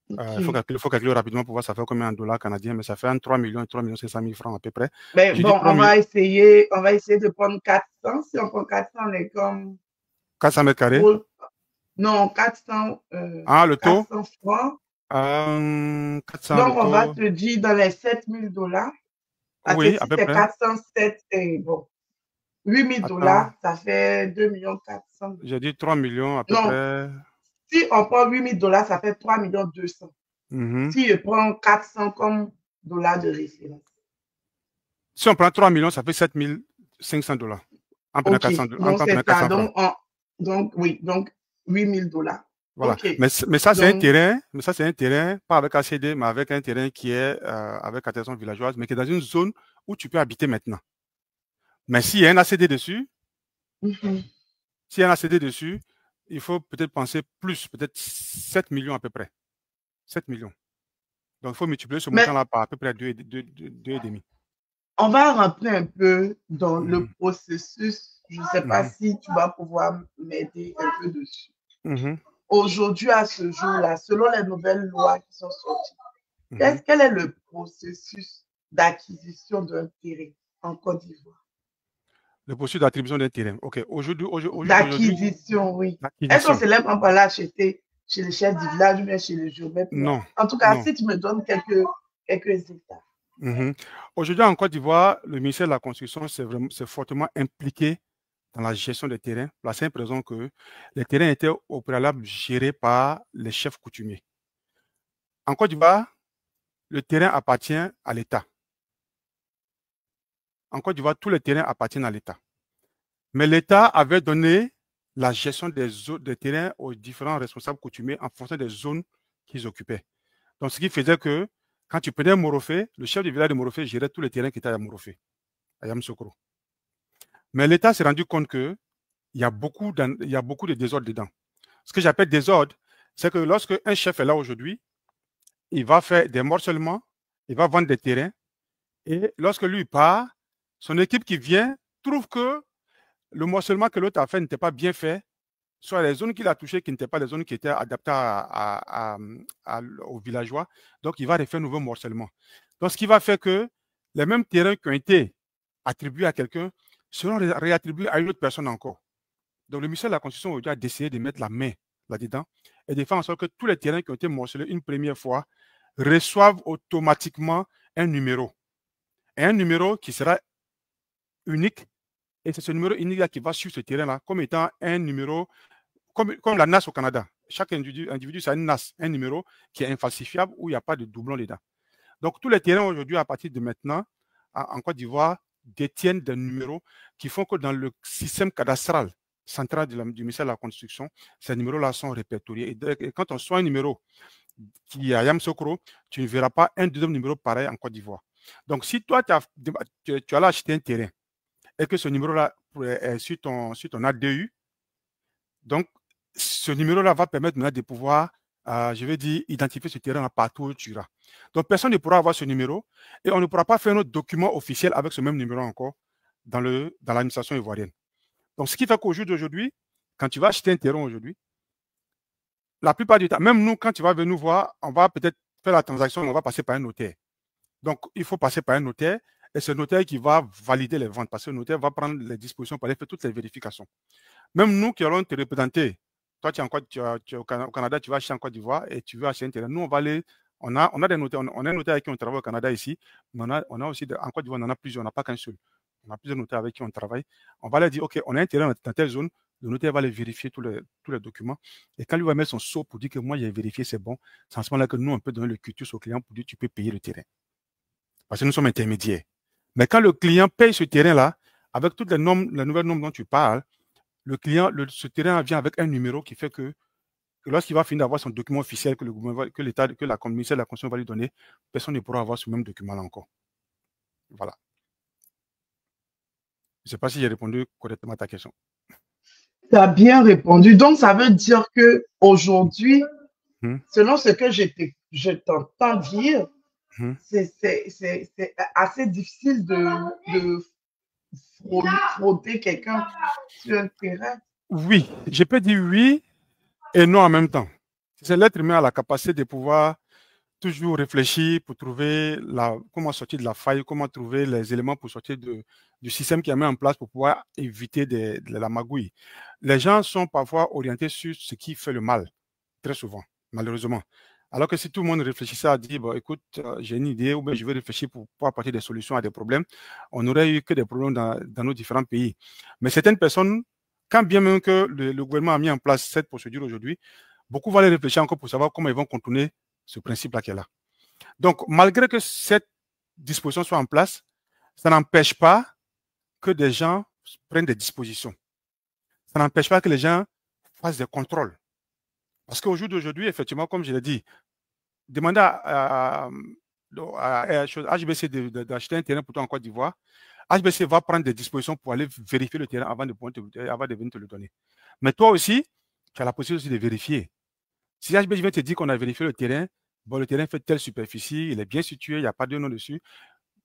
Il faut calculer rapidement pour voir ça fait combien en dollars canadiens, mais ça fait entre 3 millions et 3 500 000 francs à peu près. Mais bon, on va essayer de prendre 400. Si on prend 400, on est comme... 400 mètres carrés? Non, 400, le taux? 400 francs. 400 Donc, le taux. on va te dire dans les 7 000 $. Parce Oui, que si à peu c'est près. 407, et bon, 8 000 $, ça fait 2 400 000. J'ai dit 3 millions à peu près. Si on prend 8 000 $, ça fait 3 200 000. Si je prends 400 comme dollars de référence. Si on prend 3 millions, ça fait 7 500 $. En prenant 400, donc c'est ça. Donc, donc 8 000 $. Voilà. Okay. Mais ça, c'est un terrain, pas avec ACD, mais avec un terrain qui est avec attention villageoise, mais qui est dans une zone où tu peux habiter maintenant. Mais s'il y a un ACD dessus, s'il y a un ACD dessus, il faut peut-être penser plus, peut-être 7 millions à peu près. 7 millions. Donc, il faut multiplier ce montant-là par à peu près 2,5. On va rentrer un peu dans le processus. Je ne sais pas si tu vas pouvoir m'aider un peu dessus. Aujourd'hui, à ce jour-là, selon les nouvelles lois qui sont sorties, quel est le processus d'acquisition d'un terrain en Côte d'Ivoire? Le processus d'attribution d'un terrain. OK. D'acquisition, oui. Est-ce qu'on se lève en parler acheter chez le chef du village ou bien chez le géomètre? Non. En tout cas, si tu me donnes quelques étapes. Aujourd'hui, en Côte d'Ivoire, le ministère de la Construction c'est fortement impliqué dans la gestion des terrains, pour la simple raison que les terrains étaient au préalable gérés par les chefs coutumiers. En Côte d'Ivoire, le terrain appartient à l'État. En Côte d'Ivoire, tous les terrains appartiennent à l'État. Mais l'État avait donné la gestion des terrains aux différents responsables coutumiers en fonction des zones qu'ils occupaient. Donc, ce qui faisait que quand tu prenais Morofé, le chef du village de Morofé gérait tous les terrains qui étaient à Morofé, à Yamsokro. Mais l'État s'est rendu compte qu'il y a beaucoup de désordre dedans. Ce que j'appelle désordre, c'est que lorsque un chef est là aujourd'hui, il va faire des morcellements, il va vendre des terrains, et lorsque lui part, son équipe qui vient trouve que le morcellement que l'autre a fait n'était pas bien fait, soit les zones qu'il a touchées qui n'étaient pas les zones qui étaient adaptées aux villageois. Donc, il va refaire un nouveau morcellement. Donc, ce qui va faire que les mêmes terrains qui ont été attribués à quelqu'un seront réattribués à une autre personne encore. Donc, le ministère de la Constitution aujourd'hui a décidé de mettre la main là-dedans et de faire en sorte que tous les terrains qui ont été morcelés une première fois reçoivent automatiquement un numéro. Et un numéro qui sera unique. Et c'est ce numéro unique qui va sur ce terrain-là comme étant un numéro, comme la NAS au Canada. Chaque individu c'est une NAS, un numéro qui est infalsifiable où il n'y a pas de doublon dedans. Donc, tous les terrains aujourd'hui, à partir de maintenant, en Côte d'Ivoire, détiennent des numéros qui font que dans le système cadastral central du ministère de la Construction, ces numéros-là sont répertoriés. Et quand on soit un numéro qui est à Yamsokro, tu ne verras pas un deuxième numéro pareil en Côte d'Ivoire. Donc, si toi, tu as acheté un terrain et que ce numéro-là est sur ton ADU, donc ce numéro-là va permettre maintenant de pouvoir, je vais dire, identifier ce terrain partout où tu iras. Donc, personne ne pourra avoir ce numéro et on ne pourra pas faire un autre document officiel avec ce même numéro encore dans l'administration ivoirienne. Donc, ce qui fait qu'au jour d'aujourd'hui, quand tu vas acheter un terrain aujourd'hui, la plupart du temps, même nous, quand tu vas venir nous voir, on va peut-être faire la transaction, on va passer par un notaire. Donc, il faut passer par un notaire. et c'est le notaire qui va valider les ventes parce que le notaire va prendre les dispositions pour aller faire toutes les vérifications. Même nous qui allons te représenter, toi tu es au Canada, tu vas acheter en Côte d'Ivoire et tu veux acheter un terrain. Nous, on va aller, on a des notaires, on a un notaire avec qui on travaille au Canada ici, mais on a aussi, en Côte d'Ivoire, on en a plusieurs, on n'a pas qu'un seul. On a plusieurs notaires avec qui on travaille. On va leur dire, OK, on a un terrain dans telle zone, le notaire va aller vérifier tous les documents. Et quand lui va mettre son sceau pour dire que moi, j'ai vérifié, c'est bon, c'est en ce moment-là que nous, on peut donner le quitus au client pour dire, tu peux payer le terrain. Parce que nous sommes intermédiaires. Mais quand le client paye ce terrain-là, avec toutes les normes, les nouvelles normes dont tu parles, le client, ce terrain vient avec un numéro qui fait que lorsqu'il va finir d'avoir son document officiel que le gouvernement, que l'État, que la ministère de la Constitution va lui donner, personne ne pourra avoir ce même document-là encore. Voilà. Je ne sais pas si j'ai répondu correctement à ta question. Tu as bien répondu. Donc, ça veut dire que aujourd'hui, selon ce que je t'entends dire, c'est assez difficile de frauder quelqu'un sur un terrain. Oui, je peux dire oui et non en même temps. C'est l'être humain a la capacité de pouvoir toujours réfléchir pour trouver comment sortir de la faille, comment trouver les éléments pour sortir du système qui a mis en place pour pouvoir éviter de la magouille. Les gens sont parfois orientés sur ce qui fait le mal, très souvent, malheureusement. Alors que si tout le monde réfléchissait à dire, bon, écoute, j'ai une idée, ou bien je vais réfléchir pour apporter des solutions à des problèmes, on n'aurait eu que des problèmes dans nos différents pays. Mais certaines personnes, quand bien même que le gouvernement a mis en place cette procédure aujourd'hui, beaucoup vont aller réfléchir encore pour savoir comment ils vont contourner ce principe-là qui est là. Donc, malgré que cette disposition soit en place, ça n'empêche pas que des gens prennent des dispositions. Ça n'empêche pas que les gens fassent des contrôles. Parce qu'au jour d'aujourd'hui, effectivement, comme je l'ai dit, demander à HBC d'acheter un terrain pour toi en Côte d'Ivoire, HBC va prendre des dispositions pour aller vérifier le terrain avant de venir te le donner. Mais toi aussi, tu as la possibilité aussi de vérifier. Si HBC vient te dire qu'on a vérifié le terrain, bon, le terrain fait telle superficie, il est bien situé, il n'y a pas de nom dessus,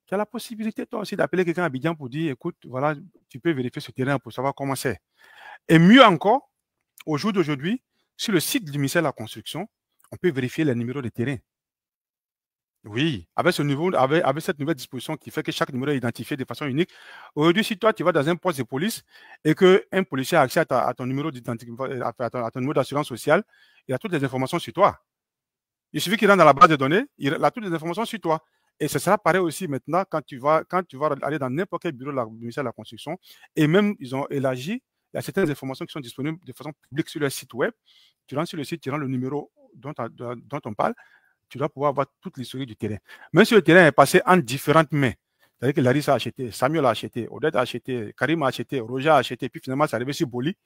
tu as la possibilité toi aussi d'appeler quelqu'un à Abidjan pour dire, écoute, voilà, tu peux vérifier ce terrain pour savoir comment c'est. Et mieux encore, au jour d'aujourd'hui, sur le site du ministère de la Construction, on peut vérifier les numéros de terrain. Oui, avec cette nouvelle disposition qui fait que chaque numéro est identifié de façon unique. Aujourd'hui, si toi, tu vas dans un poste de police et qu'un policier a accès à ton numéro à ton numéro d'assurance sociale, il a toutes les informations sur toi. Il suffit qu'il rentre dans la base de données, il a toutes les informations sur toi. Et ce sera pareil aussi maintenant quand tu vas aller dans n'importe quel bureau du ministère de la Construction. Et même, ils ont élargi, il y a certaines informations qui sont disponibles de façon publique sur leur site web. Tu rentres sur le site, tu rentres le numéro dont on parle, tu dois pouvoir avoir toute l'historique du terrain. Même si le terrain est passé en différentes mains, c'est-à-dire que Larissa a acheté, Samuel a acheté, Odette a acheté, Karim a acheté, Roger a acheté, puis finalement, c'est arrivé sur Boli.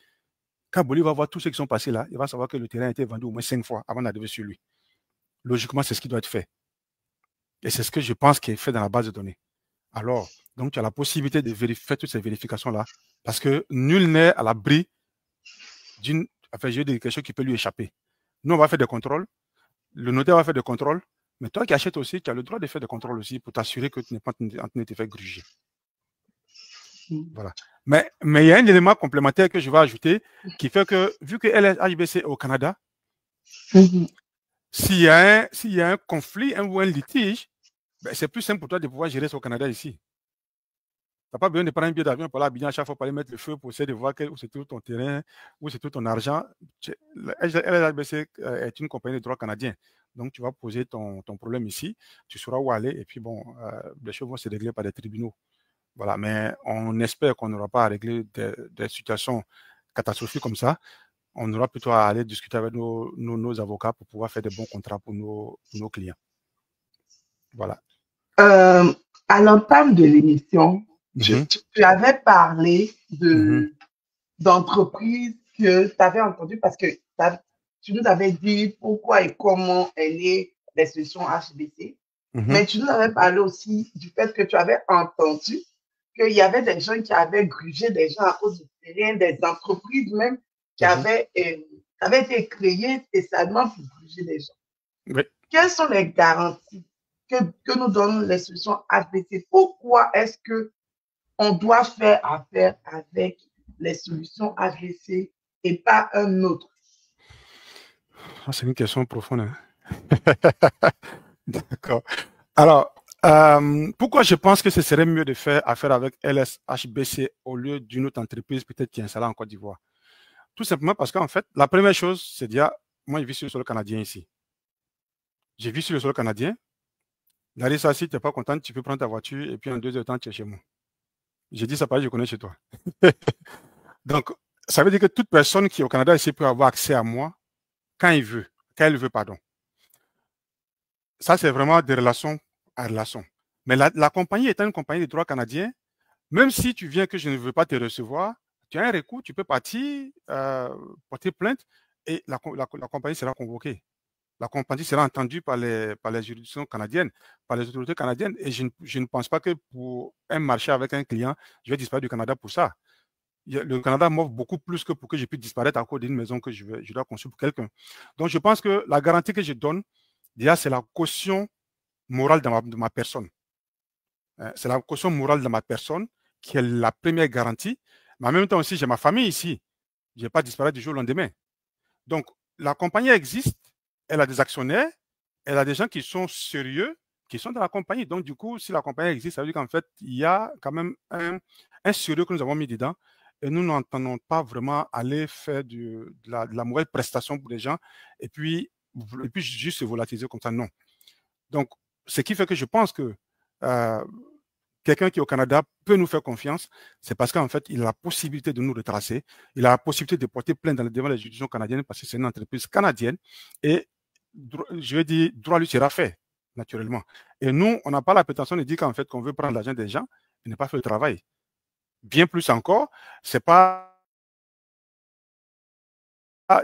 Quand Boli va voir tous ceux qui sont passés là, il va savoir que le terrain a été vendu au moins 5 fois avant d'arriver sur lui. Logiquement, c'est ce qui doit être fait. Et c'est ce que je pense qui est fait dans la base de données. Alors, donc, tu as la possibilité de faire toutes ces vérifications-là parce que nul n'est à l'abri de quelque chose qui peut lui échapper. Nous, on va faire des contrôles. Le notaire va faire des contrôles. Mais toi qui achètes aussi, tu as le droit de faire des contrôles aussi pour t'assurer que tu n'es pas en train de te faire gruger. Voilà. Mais il y a un élément complémentaire que je vais ajouter qui fait que, vu que LHBC est au Canada, s'il y a un conflit ou un litige, ben, c'est plus simple pour toi de pouvoir gérer ça au Canada ici. Tu n'as pas besoin de prendre un billet d'avion pour aller à Abidjan à chaque fois pour aller mettre le feu pour essayer de voir où c'est tout ton terrain, où c'est tout ton argent. LHBC est une compagnie de droit canadien. Donc, tu vas poser ton problème ici, tu sauras où aller, et puis bon, les choses vont se régler par des tribunaux. Voilà, mais on espère qu'on n'aura pas à régler des situations catastrophiques comme ça. On aura plutôt à aller discuter avec nos avocats pour pouvoir faire des bons contrats pour nos clients. Voilà. À l'entame de l'émission, tu avais parlé d'entreprises que tu avais entendues parce que tu nous avais dit pourquoi et comment est née les solutions HBC. Mais tu nous avais parlé aussi du fait que tu avais entendu qu'il y avait des gens qui avaient grugé des gens à cause du terrain, des entreprises même qui avaient été créées spécialement pour gruger des gens. Oui. Quelles sont les garanties que nous donnent les solutions HBC? Pourquoi est-ce qu'on doit faire affaire avec les solutions HBC et pas un autre? C'est une question profonde. Hein? D'accord. Alors, Pourquoi je pense que ce serait mieux de faire affaire avec LSHBC au lieu d'une autre entreprise peut-être qui est installée en Côte d'Ivoire? Tout simplement parce qu'en fait, la première chose, c'est de dire, moi, je vis sur le sol canadien ici. Je vis sur le sol canadien. Larissa, si tu n'es pas contente, tu peux prendre ta voiture et puis en 2 heures de temps, tu es chez moi. J'ai dit ça parce que je connais chez toi. Donc, ça veut dire que toute personne qui est au Canada ici peut avoir accès à moi quand il veut, quand elle veut, pardon. Ça, c'est vraiment des relations à relations. Mais la compagnie étant une compagnie de droit canadien, même si tu viens que je ne veux pas te recevoir, tu as un recours, tu peux partir, porter plainte et la compagnie sera convoquée. La compagnie sera entendue par les juridictions canadiennes, par les autorités canadiennes. Et je ne pense pas que pour un marché avec un client, je vais disparaître du Canada pour ça. Le Canada m'offre beaucoup plus que pour que je puisse disparaître à cause d'une maison que je dois construire pour quelqu'un. Donc, je pense que la garantie que je donne, déjà, c'est la caution morale de ma personne. C'est la caution morale de ma personne qui est la première garantie. Mais en même temps aussi, j'ai ma famille ici. Je ne vais pas disparaître du jour au lendemain. Donc, la compagnie existe, elle a des actionnaires, elle a des gens qui sont sérieux, qui sont dans la compagnie. Donc, du coup, si la compagnie existe, ça veut dire qu'en fait, il y a quand même un sérieux que nous avons mis dedans. Et nous n'entendons pas vraiment aller faire de la mauvaise prestation pour les gens et puis juste se volatiliser comme ça. Non. Donc, ce qui fait que je pense que quelqu'un qui est au Canada peut nous faire confiance, c'est parce qu'en fait, il a la possibilité de nous retracer, il a la possibilité de porter plainte devant les juridictions canadiennes parce que c'est une entreprise canadienne et je vais dire, droit lui sera fait, naturellement. Et nous, on n'a pas la prétention de dire qu'en fait, qu'on veut prendre l'argent des gens et ne pas faire le travail. Bien plus encore, c'est pas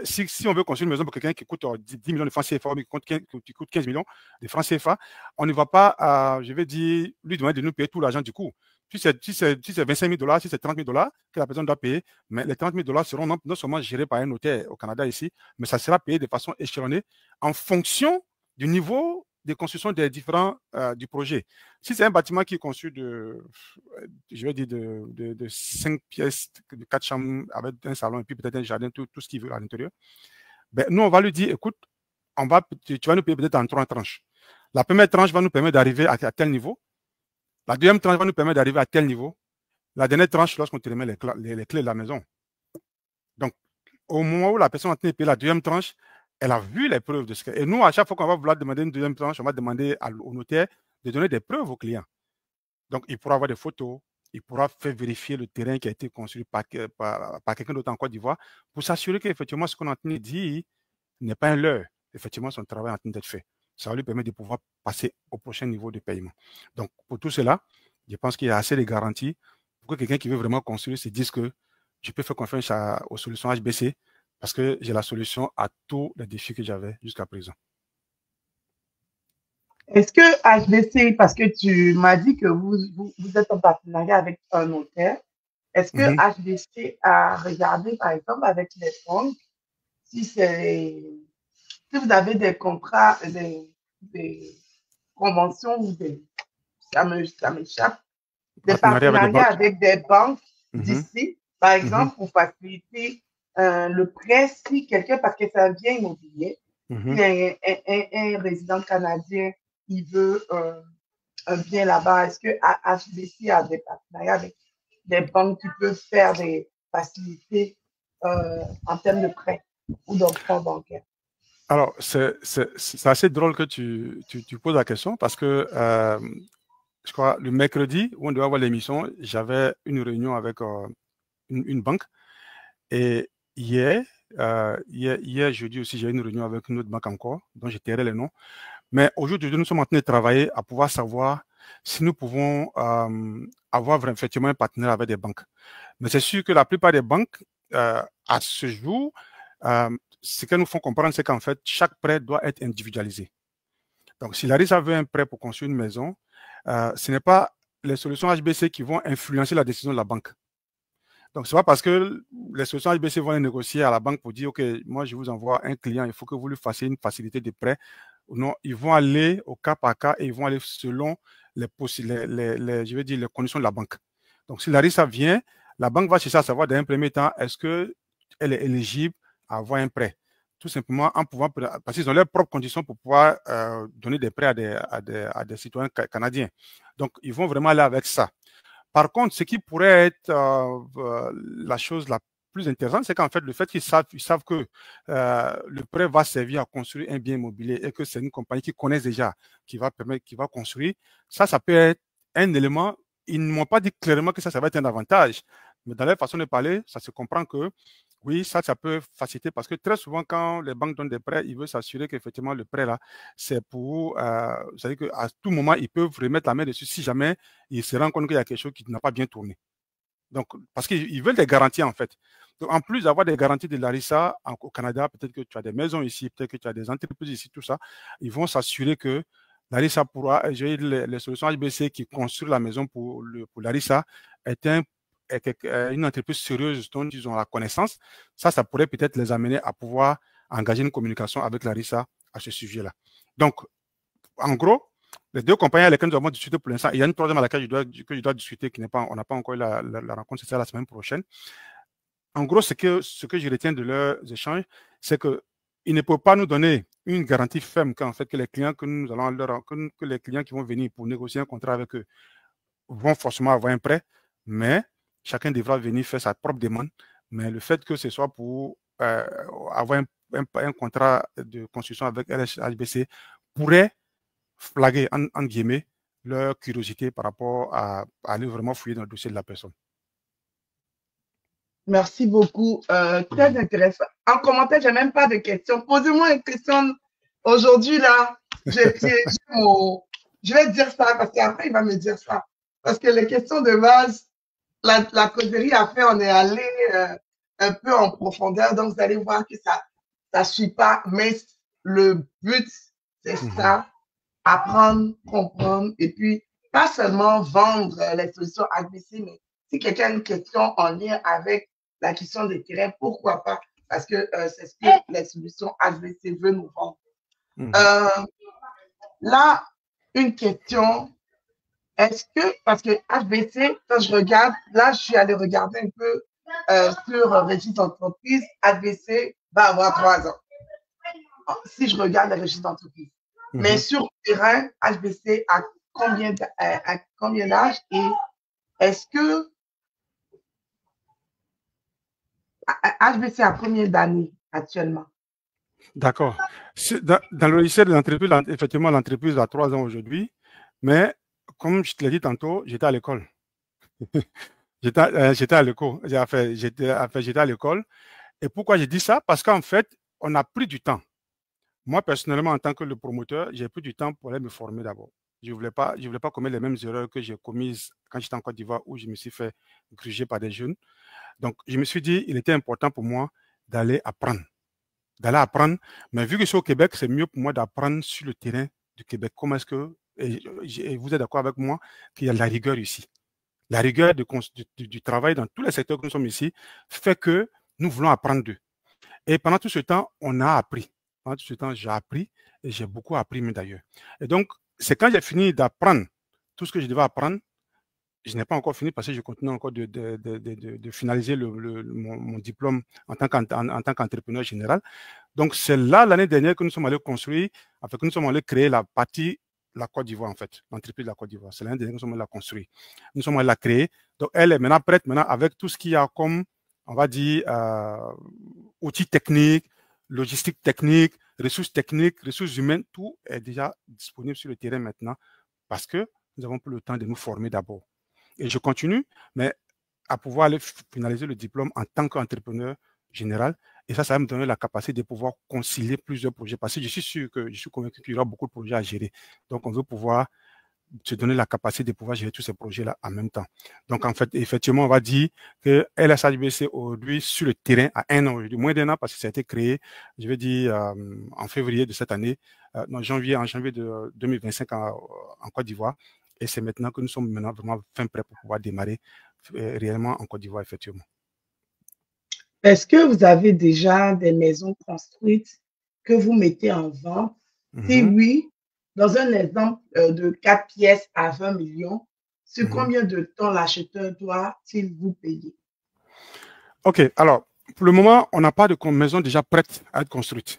si on veut construire une maison pour quelqu'un qui coûte 10 millions de francs CFA, mais qui coûte 15 millions de francs CFA, on ne va pas, je vais dire, lui demander de nous payer tout l'argent du coup. Si c'est 25 000 $, si c'est 30 000 $ que la personne doit payer, mais les 30 000 $ seront non seulement gérés par un notaire au Canada ici, mais ça sera payé de façon échelonnée en fonction du niveau de construction des différents du projet. Si c'est un bâtiment qui est conçu je vais dire, de 5 pièces, de 4 chambres avec un salon et puis peut-être un jardin, tout ce qu'il veut à l'intérieur, ben, nous, on va lui dire, écoute, tu vas nous payer peut-être en 3 tranches. La première tranche va nous permettre d'arriver à tel niveau. La deuxième tranche va nous permettre d'arriver à tel niveau. La dernière tranche, lorsqu'on te remet les clés de la maison. Donc, au moment où la personne est en train de payer la deuxième tranche, elle a vu les preuves de ce qu'elle. Et nous, à chaque fois qu'on va vouloir demander une deuxième tranche, on va demander au notaire de donner des preuves au client. Donc, il pourra avoir des photos, il pourra faire vérifier le terrain qui a été construit par quelqu'un d'autre en Côte d'Ivoire pour s'assurer qu'effectivement, ce qu'on est en train de dire n'est pas un leurre. Effectivement, son travail est en train d'être fait. Ça va lui permettre de pouvoir passer au prochain niveau de paiement. Donc, pour tout cela, je pense qu'il y a assez de garanties pour que quelqu'un qui veut vraiment construire se dise que je peux faire confiance aux solutions HBC parce que j'ai la solution à tous les défis que j'avais jusqu'à présent. Est-ce que HBC, parce que tu m'as dit que vous êtes en partenariat avec un notaire, est-ce que HBC a regardé, par exemple, avec les banques, si vous avez des contrats, des conventions ou ça m'échappe, des partenariats avec des banques d'ici, par exemple, pour faciliter le prêt si quelqu'un, parce que c'est un bien immobilier, il y a un résident canadien qui veut un bien là-bas, est-ce que HBC a des partenariats avec des banques qui peuvent faire des facilités en termes de prêts ou d'emprunt bancaire? Alors, c'est assez drôle que tu poses la question parce que je crois le mercredi où on devait avoir l'émission, j'avais une réunion avec une banque et hier, jeudi aussi, j'ai eu une réunion avec une autre banque encore, dont je tairai les noms. Mais aujourd'hui, nous sommes en train de travailler à pouvoir savoir si nous pouvons avoir effectivement un partenaire avec des banques. Mais c'est sûr que la plupart des banques, à ce jour, ce qu'elles nous font comprendre, c'est qu'en fait, chaque prêt doit être individualisé. Donc, si Larissa veut un prêt pour construire une maison, ce n'est pas les solutions HBC qui vont influencer la décision de la banque. Donc, ce n'est pas parce que les solutions HBC vont négocier à la banque pour dire, OK, moi, je vous envoie un client, il faut que vous lui fassiez une facilité de prêt. Non, ils vont aller au cas par cas et ils vont aller selon je vais dire, les conditions de la banque. Donc, si Larissa vient, la banque va chercher à savoir dans un premier temps, est-ce qu'elle est éligible à avoir un prêt. tout simplement en pouvant, parce qu'ils ont leurs propres conditions pour pouvoir donner des prêts à des citoyens canadiens. Donc, ils vont vraiment aller avec ça. Par contre, ce qui pourrait être la chose la plus intéressante, c'est qu'en fait, le fait qu'ils savent que le prêt va servir à construire un bien immobilier et que c'est une compagnie qu'ils connaissent déjà qui va construire, ça peut être un élément. Ils ne m'ont pas dit clairement que ça va être un avantage, mais dans leur façon de parler, ça se comprend que oui, ça peut faciliter parce que très souvent, quand les banques donnent des prêts, ils veulent s'assurer qu'effectivement, le prêt là, c'est pour, c'est-à-dire qu'à tout moment, ils peuvent remettre la main dessus si jamais ils se rendent compte qu'il y a quelque chose qui n'a pas bien tourné. Donc, parce qu'ils veulent des garanties, en fait. Donc, en plus d'avoir des garanties de l'ARISA au Canada, peut-être que tu as des maisons ici, peut-être que tu as des entreprises ici, tout ça, ils vont s'assurer que l'ARISA pourra, les solutions HBC qui construisent la maison pour l'ARISA est une entreprise sérieuse dont ils ont la connaissance. Ça pourrait peut-être les amener à pouvoir engager une communication avec l'ARISA à ce sujet-là. Donc, en gros, les deux compagnies avec lesquelles nous avons discuté pour l'instant, il y a une troisième à laquelle je dois discuter, on n'a pas encore eu la rencontre, c'est ça la semaine prochaine. En gros, ce que je retiens de leurs échanges, c'est qu'ils ne peuvent pas nous donner une garantie ferme qu'en fait que les clients que les clients qui vont venir pour négocier un contrat avec eux vont forcément avoir un prêt, mais chacun devra venir faire sa propre demande. Mais le fait que ce soit pour avoir un contrat de construction avec LHBC pourrait flaguer, en guillemets, leur curiosité par rapport à aller vraiment fouiller dans le dossier de la personne. Merci beaucoup. Très intéressant. En commentaire, j'ai même pas de questions. Posez-moi une question. Aujourd'hui, là, je vais dire ça parce qu'après, il va me dire ça. Parce que les questions de base, la causerie a fait, on est allé un peu en profondeur. Donc, vous allez voir que ça suit pas. Mais le but, c'est ça. Apprendre, comprendre. Et puis, pas seulement vendre les solutions HBC, mais si quelqu'un a une question en lien avec la question des terrains, pourquoi pas? Parce que c'est ce que les solutions HBC veulent nous vendre. Là, une question. Est-ce que, parce que HBC, quand je regarde, là, je suis allée regarder un peu sur registre d'entreprise, HBC va avoir 3 ans. Si je regarde le registre d'entreprise. Mais sur le terrain, HBC a combien d'âge et est-ce que HBC a combien d'années actuellement? D'accord. Dans le logiciel de l'entreprise, effectivement, l'entreprise a 3 ans aujourd'hui, mais comme je te l'ai dit tantôt, j'étais à l'école. J'étais à l'école. J'étais à l'école. Et pourquoi j'ai dit ça? Parce qu'en fait, on a pris du temps. Moi, personnellement, en tant que le promoteur, j'ai pris du temps pour aller me former d'abord. Je ne voulais pas commettre les mêmes erreurs que j'ai commises quand j'étais en Côte d'Ivoire où je me suis fait gruger par des jeunes. Donc, je me suis dit, il était important pour moi d'aller apprendre. Mais vu que je suis au Québec, c'est mieux pour moi d'apprendre sur le terrain du Québec. Comment est-ce que, et vous êtes d'accord avec moi, qu'il y a de la rigueur ici. La rigueur du travail dans tous les secteurs que nous sommes ici fait que nous voulons apprendre d'eux. Et pendant tout ce temps, on a appris. Pendant tout ce temps, j'ai appris et j'ai beaucoup appris même d'ailleurs. Et donc, c'est quand j'ai fini d'apprendre tout ce que je devais apprendre, je n'ai pas encore fini parce que je continue encore de finaliser mon diplôme en tant qu'entrepreneur général. Donc, c'est là, l'année dernière, que nous sommes allés construire, que nous sommes allés créer la Côte d'Ivoire, en fait, l'entreprise de la Côte d'Ivoire. C'est l'année dernière que nous sommes allés la construire. Nous sommes allés la créer. Donc, elle est maintenant prête avec tout ce qu'il y a comme, on va dire, outils techniques, logistique technique, ressources humaines, tout est déjà disponible sur le terrain maintenant parce que nous avons pris le temps de nous former d'abord. Et je continue, mais à pouvoir aller finaliser le diplôme en tant qu'entrepreneur général. Et ça va me donner la capacité de pouvoir concilier plusieurs projets parce que je suis convaincu qu'il y aura beaucoup de projets à gérer. Donc, on veut pouvoir se donner la capacité de pouvoir gérer tous ces projets-là en même temps. Donc, en fait, effectivement, on va dire que LSHBC aujourd'hui, sur le terrain, à 1 an aujourd'hui, moins d'1 an parce que ça a été créé, je vais dire, en février de cette année, en janvier de 2025 en Côte d'Ivoire. Et c'est maintenant que nous sommes vraiment fin prêts pour pouvoir démarrer réellement en Côte d'Ivoire, effectivement. Est-ce que vous avez déjà des maisons construites que vous mettez en vente? Si oui, dans un exemple de 4 pièces à 20 millions, sur combien de temps l'acheteur doit-il vous payer? OK. Alors, Pour le moment, on n'a pas de maison déjà prête à être construite.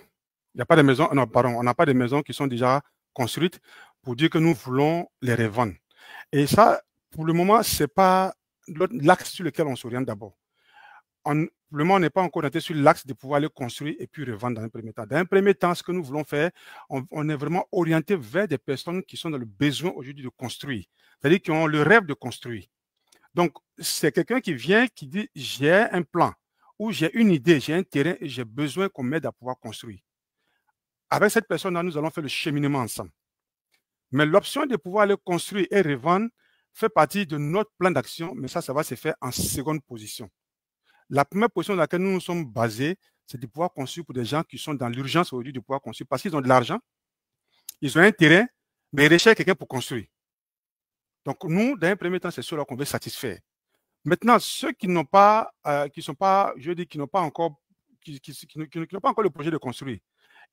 Il n'y a pas de maison, non, pardon, on n'a pas de maisons qui sont déjà construites pour dire que nous voulons les revendre. Et ça, pour le moment, ce n'est pas l'axe sur lequel on s'oriente d'abord. Pour le moment, on n'est pas encore orienté sur l'axe de pouvoir les construire et puis revendre dans un premier temps. Dans un premier temps, ce que nous voulons faire, on est vraiment orienté vers des personnes qui sont dans le besoin aujourd'hui de construire, c'est-à-dire qui ont le rêve de construire. Donc, c'est quelqu'un qui vient, qui dit, j'ai un plan, ou j'ai une idée, j'ai un terrain et j'ai besoin qu'on m'aide à pouvoir construire. Avec cette personne-là, nous allons faire le cheminement ensemble. Mais l'option de pouvoir aller construire et revendre fait partie de notre plan d'action, mais ça va se faire en seconde position. La première position dans laquelle nous nous sommes basés, c'est de pouvoir construire pour des gens qui sont dans l'urgence aujourd'hui de pouvoir construire parce qu'ils ont de l'argent, ils ont un terrain, mais ils recherchent quelqu'un pour construire. Donc, nous, dans un premier temps, c'est ceux-là qu'on veut satisfaire. Maintenant, ceux qui n'ont pas, qui sont pas, je veux dire, qui n'ont pas encore, qui n'ont pas encore le projet de construire,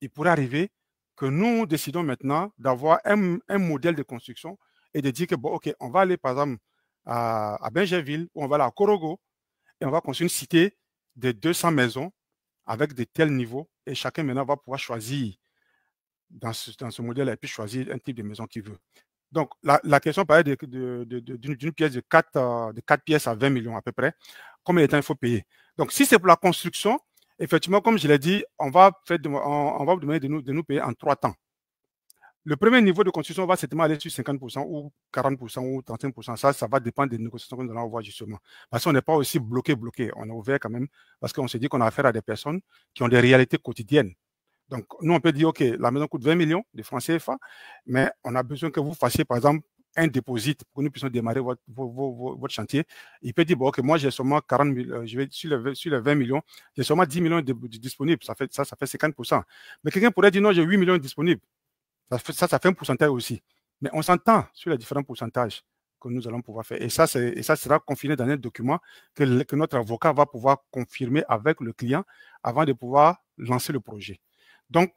il pourrait arriver que nous décidons maintenant d'avoir un modèle de construction et de dire que, bon, OK, on va aller, par exemple, à Bingerville ou on va aller à Korogo et on va construire une cité de 200 maisons avec de tels niveaux et chacun maintenant va pouvoir choisir dans ce modèle et puis choisir un type de maison qu'il veut. Donc, la question parlait d'une pièce de 4 pièces à 20 millions à peu près. Combien de temps il faut payer? Donc, si c'est pour la construction, effectivement, comme je l'ai dit, on va vous demander de nous payer en 3 temps. Le premier niveau de construction va certainement aller sur 50% ou 40% ou 35%. Ça va dépendre des négociations que nous allons avoir justement. Parce qu'on n'est pas aussi bloqué. On est ouvert quand même parce qu'on s'est dit qu'on a affaire à des personnes qui ont des réalités quotidiennes. Donc, nous, on peut dire, OK, la maison coûte 20 millions de francs CFA, mais on a besoin que vous fassiez, par exemple, un dépôt pour que nous puissions démarrer votre chantier. Il peut dire, bon, OK, moi, j'ai seulement 40 000, je vais sur les 20 millions, j'ai seulement 10 millions disponibles. Ça fait 50%. Mais quelqu'un pourrait dire, non, j'ai 8 millions disponibles. Ça fait un pourcentage aussi. Mais on s'entend sur les différents pourcentages que nous allons pouvoir faire. Et ça sera confiné dans un document que notre avocat va pouvoir confirmer avec le client avant de pouvoir lancer le projet. Donc,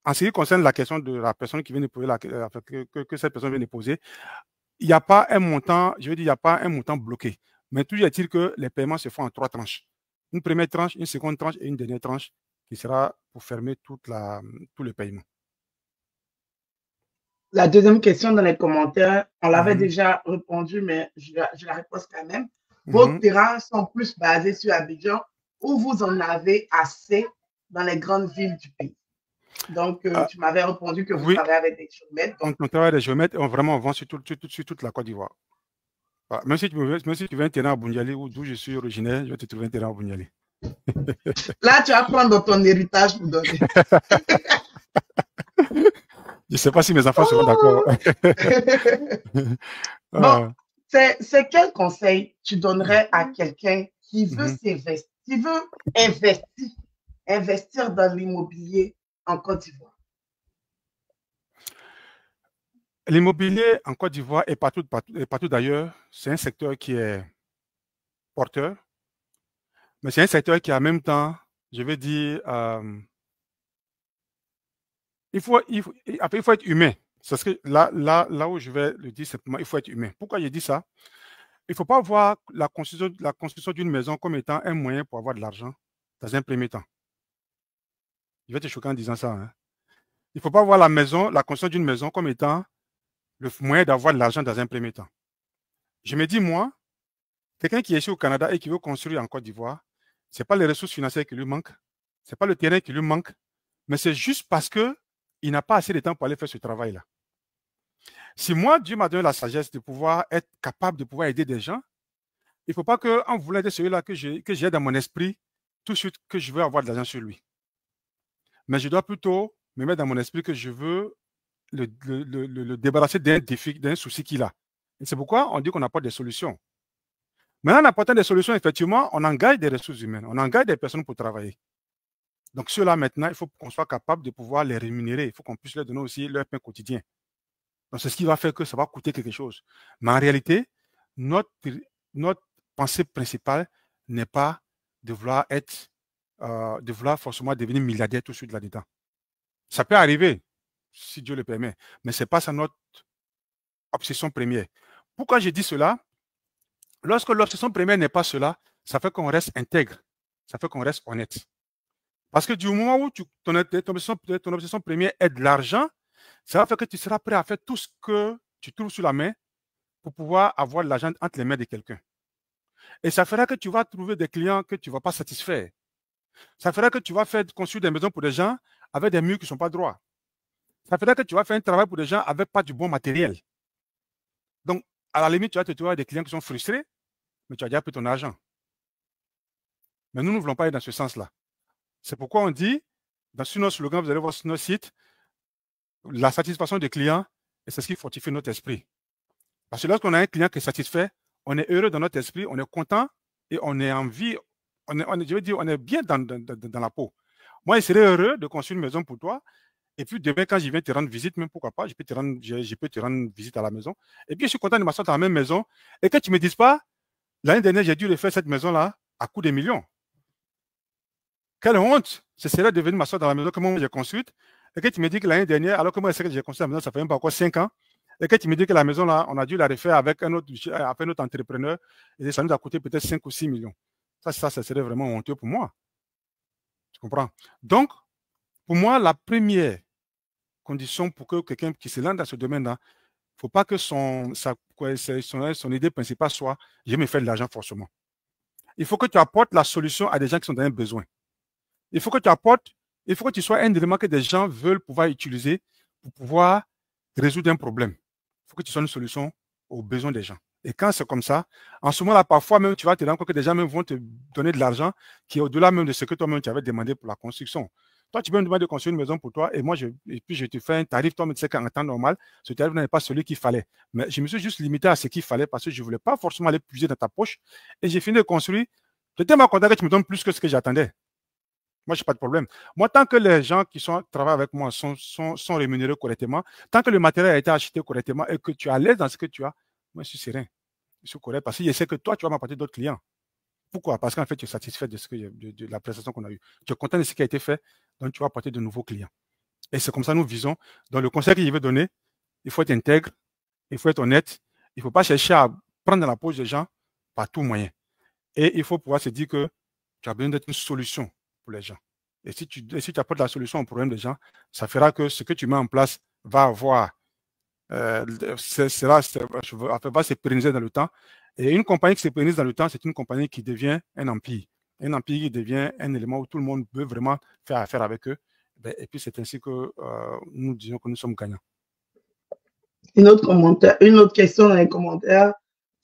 en ce qui concerne la question de la personne qui vient de poser, que cette personne vient de poser, il n'y a pas un montant, je veux dire, il n'y a pas un montant bloqué. Mais toujours est-il que les paiements se font en 3 tranches. Une première tranche, une seconde tranche et une dernière tranche qui sera pour fermer tout le paiement. La deuxième question dans les commentaires, on l'avait déjà répondu, mais je la repose quand même. Vos terrains sont plus basés sur Abidjan ou vous en avez assez dans les grandes villes du pays? Donc, tu m'avais répondu que vous travaillez avec des géomètres. On travaille avec des géomètres et on vend sur toute la Côte d'Ivoire. Même si tu veux un terrain à Boundiali, d'où je suis originaire, je vais te trouver un terrain à Boundiali. Là, tu vas prendre ton héritage pour donner. Je ne sais pas si mes enfants seront d'accord. Bon, c'est quel conseil tu donnerais à quelqu'un qui veut s'investir, qui veut investir dans l'immobilier en Côte d'Ivoire? L'immobilier en Côte d'Ivoire et partout d'ailleurs, c'est un secteur qui est porteur, mais c'est un secteur qui en même temps, je vais dire, il faut être humain. Parce que là où je vais le dire simplement, il faut être humain. Pourquoi je dis ça? Il ne faut pas voir la construction d'une maison comme étant un moyen pour avoir de l'argent dans un premier temps. Je vais te choquer en disant ça. Hein. Il ne faut pas voir la construction d'une maison comme étant le moyen d'avoir de l'argent dans un premier temps. Je me dis, moi, quelqu'un qui est ici au Canada et qui veut construire en Côte d'Ivoire, ce n'est pas les ressources financières qui lui manquent, ce n'est pas le terrain qui lui manque, mais c'est juste parce qu'il n'a pas assez de temps pour aller faire ce travail-là. Si moi, Dieu m'a donné la sagesse de pouvoir être capable de pouvoir aider des gens, il ne faut pas qu'en voulant aider celui-là que j'ai dans mon esprit, tout de suite que je veux avoir de l'argent sur lui. Mais je dois plutôt me mettre dans mon esprit que je veux le débarrasser d'un défi, d'un souci qu'il a. Et c'est pourquoi on dit qu'on apporte des solutions. Maintenant, en apportant des solutions, effectivement, on engage des ressources humaines, on engage des personnes pour travailler. Donc, ceux-là, maintenant, il faut qu'on soit capable de pouvoir les rémunérer. Il faut qu'on puisse leur donner aussi leur pain quotidien. Donc, c'est ce qui va faire que ça va coûter quelque chose. Mais en réalité, notre pensée principale n'est pas de vouloir forcément devenir milliardaire tout de suite là-dedans. Ça peut arriver, si Dieu le permet, mais ce n'est pas ça notre obsession première. Pourquoi je dis cela? Lorsque l'obsession première n'est pas cela, ça fait qu'on reste intègre. ça fait qu'on reste honnête. Parce que du moment où ton obsession première est de l'argent, ça va faire que tu seras prêt à faire tout ce que tu trouves sous la main pour pouvoir avoir de l'argent entre les mains de quelqu'un. Et ça fera que tu vas trouver des clients que tu ne vas pas satisfaire. Ça fera que tu vas faire construire des maisons pour des gens avec des murs qui ne sont pas droits. Ça fera que tu vas faire un travail pour des gens avec pas du bon matériel. Donc, à la limite, tu vas te trouver des clients qui sont frustrés, mais tu as déjà pris ton argent. Mais nous ne voulons pas aller dans ce sens-là. C'est pourquoi on dit, sur nos slogans, vous allez voir sur notre site, la satisfaction des clients, et c'est ce qui fortifie notre esprit. Parce que lorsqu'on a un client qui est satisfait, on est heureux dans notre esprit, on est content et on est en vie, je veux dire, on est bien dans la peau. Moi, je serais heureux de construire une maison pour toi. Et puis demain, quand je viens te rendre visite, même pourquoi pas, je peux te rendre visite à la maison. Et puis je suis content de m'asseoir dans la même maison. Et que tu ne me dises pas, l'année dernière, j'ai dû refaire cette maison-là à coût de millions. Quelle honte ce serait de venir m'asseoir dans la maison que moi j'ai construite. Et que tu me dis que l'année dernière, alors que moi, c'est que j'ai construit la maison, ça fait même pas encore 5 ans. Et que tu me dis que la maison, là, on a dû la refaire avec un autre entrepreneur. Et ça nous a coûté peut-être 5 ou 6 millions. Ça serait vraiment honteux pour moi. Tu comprends? Donc, pour moi, la première condition pour que quelqu'un qui se lance dans ce domaine-là, il ne faut pas que son idée principale soit « je me fais de l'argent forcément ». Il faut que tu apportes la solution à des gens qui sont dans un besoin. Il faut que tu sois un élément que des gens veulent pouvoir utiliser pour pouvoir résoudre un problème. Il faut que tu sois une solution aux besoins des gens. Et quand c'est comme ça, en ce moment-là, parfois même, tu vas te rendre compte que des gens même vont te donner de l'argent qui est au-delà même de ce que toi-même tu avais demandé pour la construction. Toi, tu peux me demander de construire une maison pour toi et moi, puis je te fais un tarif. Toi, tu sais qu'en temps normal, ce tarif n'est pas celui qu'il fallait. Mais je me suis juste limité à ce qu'il fallait parce que je ne voulais pas forcément aller puiser dans ta poche. Et j'ai fini de construire. J'étais tellement content que tu me donnes plus que ce que j'attendais. Moi, je n'ai pas de problème. Moi, tant que les gens qui travaillent avec moi sont rémunérés correctement, tant que le matériel a été acheté correctement et que tu es à l'aise dans ce que tu as, moi, je suis serein. Je suis correct parce que je sais que toi, tu vas m'apporter d'autres clients. Pourquoi? Parce qu'en fait, tu es satisfait de la prestation qu'on a eue. Tu es content de ce qui a été fait, donc tu vas apporter de nouveaux clients. Et c'est comme ça que nous visons. Dans le conseil que je vais donner, il faut être intègre, il faut être honnête, il ne faut pas chercher à prendre dans la poche des gens par tout moyen. Et il faut pouvoir se dire que tu as besoin d'être une solution pour les gens. Et si tu apportes la solution au problème des gens, ça fera que ce que tu mets en place va avoir, va se pérenniser dans le temps. Et une compagnie qui se pérennise dans le temps, c'est une compagnie qui devient un empire. Un empire qui devient un élément où tout le monde veut vraiment faire affaire avec eux. Et puis, c'est ainsi que nous disons que nous sommes gagnants. Une autre question dans les commentaires.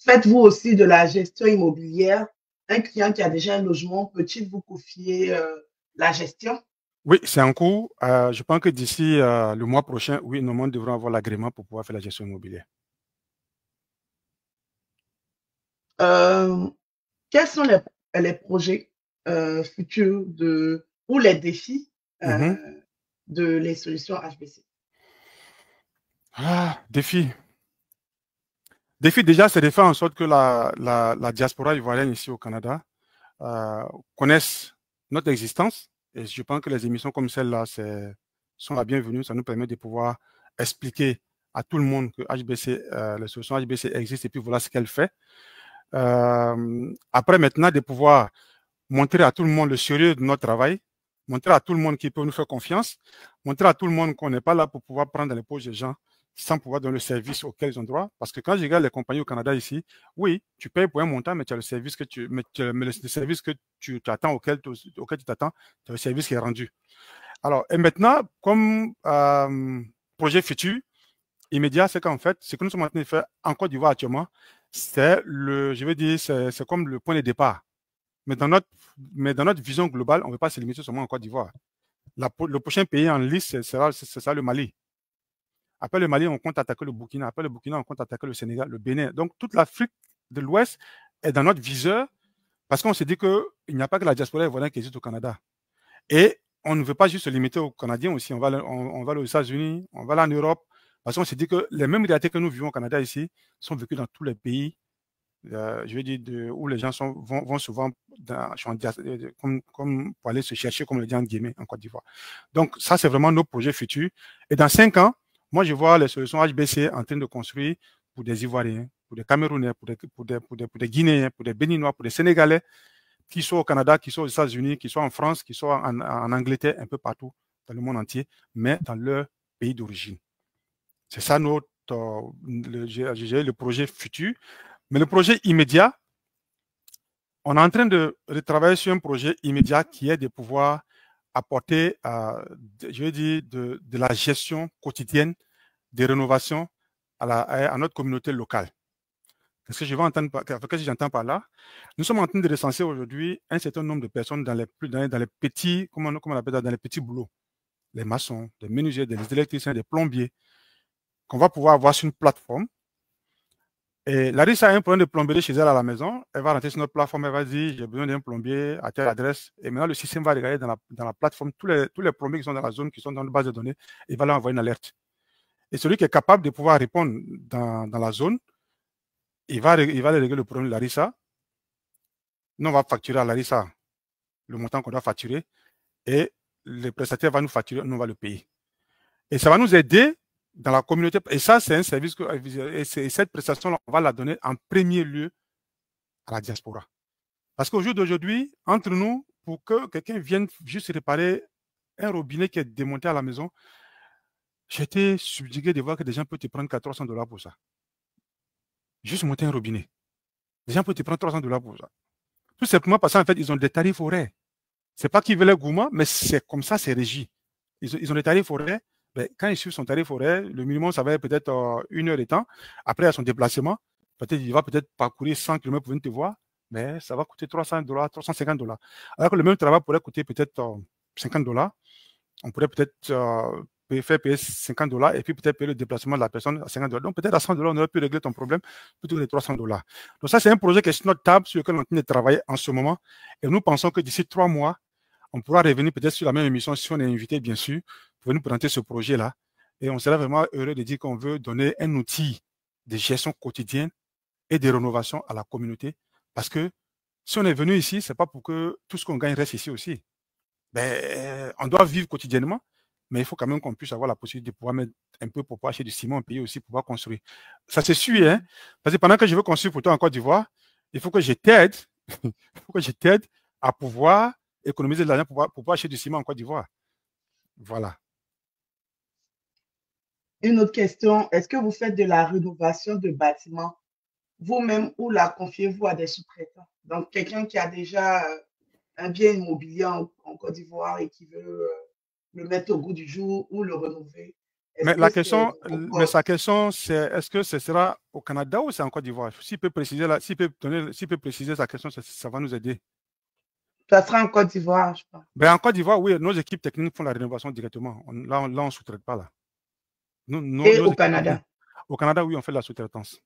Faites-vous aussi de la gestion immobilière? Un client qui a déjà un logement, peut-il vous confier la gestion? Oui, c'est en cours. Je pense que d'ici le mois prochain, oui, nous devrons avoir l'agrément pour pouvoir faire la gestion immobilière. Quels sont les projets futurs ou les défis de les solutions HBC? Défi. Défi, déjà, c'est de faire en sorte que la diaspora ivoirienne ici au Canada connaisse notre existence. Et je pense que les émissions comme celle-là sont la bienvenue. Ça nous permet de pouvoir expliquer à tout le monde que HBC, les solutions HBC existent et puis voilà ce qu'elle fait. Après, maintenant, de pouvoir montrer à tout le monde le sérieux de notre travail, montrer à tout le monde qu'ils peuvent nous faire confiance, montrer à tout le monde qu'on n'est pas là pour pouvoir prendre dans les poches des gens sans pouvoir donner le service auquel ils ont droit. Parce que quand je regarde les compagnies au Canada ici, oui, tu payes pour un montant, mais tu as le service que le service que tu t'attends, auquel tu t'attends, tu as le service qui est rendu. Alors, et maintenant, comme projet futur, immédiat, c'est qu'en fait, ce que nous sommes en train de faire en Côte d'Ivoire actuellement, c'est comme le point de départ. Mais dans notre vision globale, on ne veut pas se limiter seulement en Côte d'Ivoire. Le prochain pays en liste, c'est ça le Mali. Après le Mali, on compte attaquer le Burkina. Après le Burkina, on compte attaquer le Sénégal, le Bénin. Donc, toute l'Afrique de l'Ouest est dans notre viseur parce qu'on s'est dit qu'il n'y a pas que la diaspora ivoirienne qui existe au Canada. Et on ne veut pas juste se limiter aux Canadiens aussi. On va aux États-Unis, on va là en Europe. Parce qu'on s'est dit que les mêmes réalités que nous vivons au Canada ici sont vécues dans tous les pays, je veux dire, où les gens vont souvent comme pour aller se chercher, comme le dit en guillemets, en Côte d'Ivoire. Donc, ça, c'est vraiment nos projets futurs. Et dans 5 ans, moi, je vois les solutions HBC en train de construire pour des Ivoiriens, pour des Camerounais, pour des Guinéens, pour des Béninois, pour des Sénégalais, qu'ils soient au Canada, qu'ils soient aux États-Unis, qu'ils soient en France, qu'ils soient en Angleterre, un peu partout dans le monde entier, mais dans leur pays d'origine. C'est ça notre le projet futur. Mais le projet immédiat, on est en train de travailler sur un projet immédiat qui est de pouvoir apporter, je veux dire, de la gestion quotidienne des rénovations à notre communauté locale. Qu'est-ce que j'entends par là? Nous sommes en train de recenser aujourd'hui un certain nombre de personnes dans les petits, comment on appelle ça, dans les petits boulots. Les maçons, les menuisiers, les électriciens, des plombiers, qu'on va pouvoir avoir sur une plateforme. Et Larissa a un problème de plomberie chez elle à la maison. Elle va rentrer sur notre plateforme, elle va dire j'ai besoin d'un plombier à telle adresse. Et maintenant, le système va regarder dans la plateforme tous les plombiers qui sont dans la zone, qui sont dans une base de données, et va leur envoyer une alerte. Et celui qui est capable de pouvoir répondre dans la zone, il va régler le problème de Larissa. Nous, on va facturer à Larissa le montant qu'on doit facturer et le prestataire va nous facturer, nous, on va le payer. Et ça va nous aider dans la communauté. Et ça, c'est un service et cette prestation-là, on va la donner en premier lieu à la diaspora. Parce qu'au jour d'aujourd'hui, entre nous, pour que quelqu'un vienne juste réparer un robinet qui est démonté à la maison, j'étais subjugué de voir que des gens peuvent te prendre qu'à $300 pour ça. Juste monter un robinet. Les gens peuvent te prendre $300 pour ça. Tout simplement parce qu'en fait, ils ont des tarifs horaires. C'est pas qu'ils veulent être gourmands, mais c'est comme ça, c'est régi. Ils ont des tarifs horaires. Ben, quand il suit son tarif horaire, le minimum, ça va être peut-être 1 heure de temps. Après, à son déplacement, peut-être il va peut-être parcourir 100 km pour venir te voir, mais ça va coûter $300, $350. Alors que le même travail pourrait coûter peut-être $50. On pourrait peut-être faire payer $50 et puis peut-être payer le déplacement de la personne à $50. Donc peut-être à $100, on aurait pu régler ton problème plutôt que les $300. Donc ça, c'est un projet qui est sur notre table, sur lequel on est en train de travailler en ce moment. Et nous pensons que d'ici 3 mois, on pourra revenir peut-être sur la même émission si on est invité, bien sûr, pour nous présenter ce projet-là. Et on sera vraiment heureux de dire qu'on veut donner un outil de gestion quotidienne et de rénovation à la communauté. Parce que si on est venu ici, ce n'est pas pour que tout ce qu'on gagne reste ici aussi. Ben, on doit vivre quotidiennement, mais il faut quand même qu'on puisse avoir la possibilité de pouvoir mettre un peu pour pouvoir acheter du ciment, payer aussi pour pouvoir construire. Ça se suit, hein? Parce que pendant que je veux construire pour toi en Côte d'Ivoire, il faut que je t'aide, il faut que je t'aide à pouvoir économiser de l'argent pour pouvoir acheter du ciment en Côte d'Ivoire. Voilà. Une autre question, est-ce que vous faites de la rénovation de bâtiments vous-même ou la confiez-vous à des sous-traitants? Donc, quelqu'un qui a déjà un bien immobilier en Côte d'Ivoire et qui veut le mettre au goût du jour ou le rénover. Mais sa question, c'est est-ce que ce sera au Canada ou c'est en Côte d'Ivoire? S'il peut préciser, s'il peut préciser sa question, ça va nous aider. Ça sera en Côte d'Ivoire, je pense. Ben, en Côte d'Ivoire, oui, nos équipes techniques font la rénovation directement. Là, on ne sous-traite pas. Là. Et au Canada? Au Canada, oui, on fait la sous-traitance.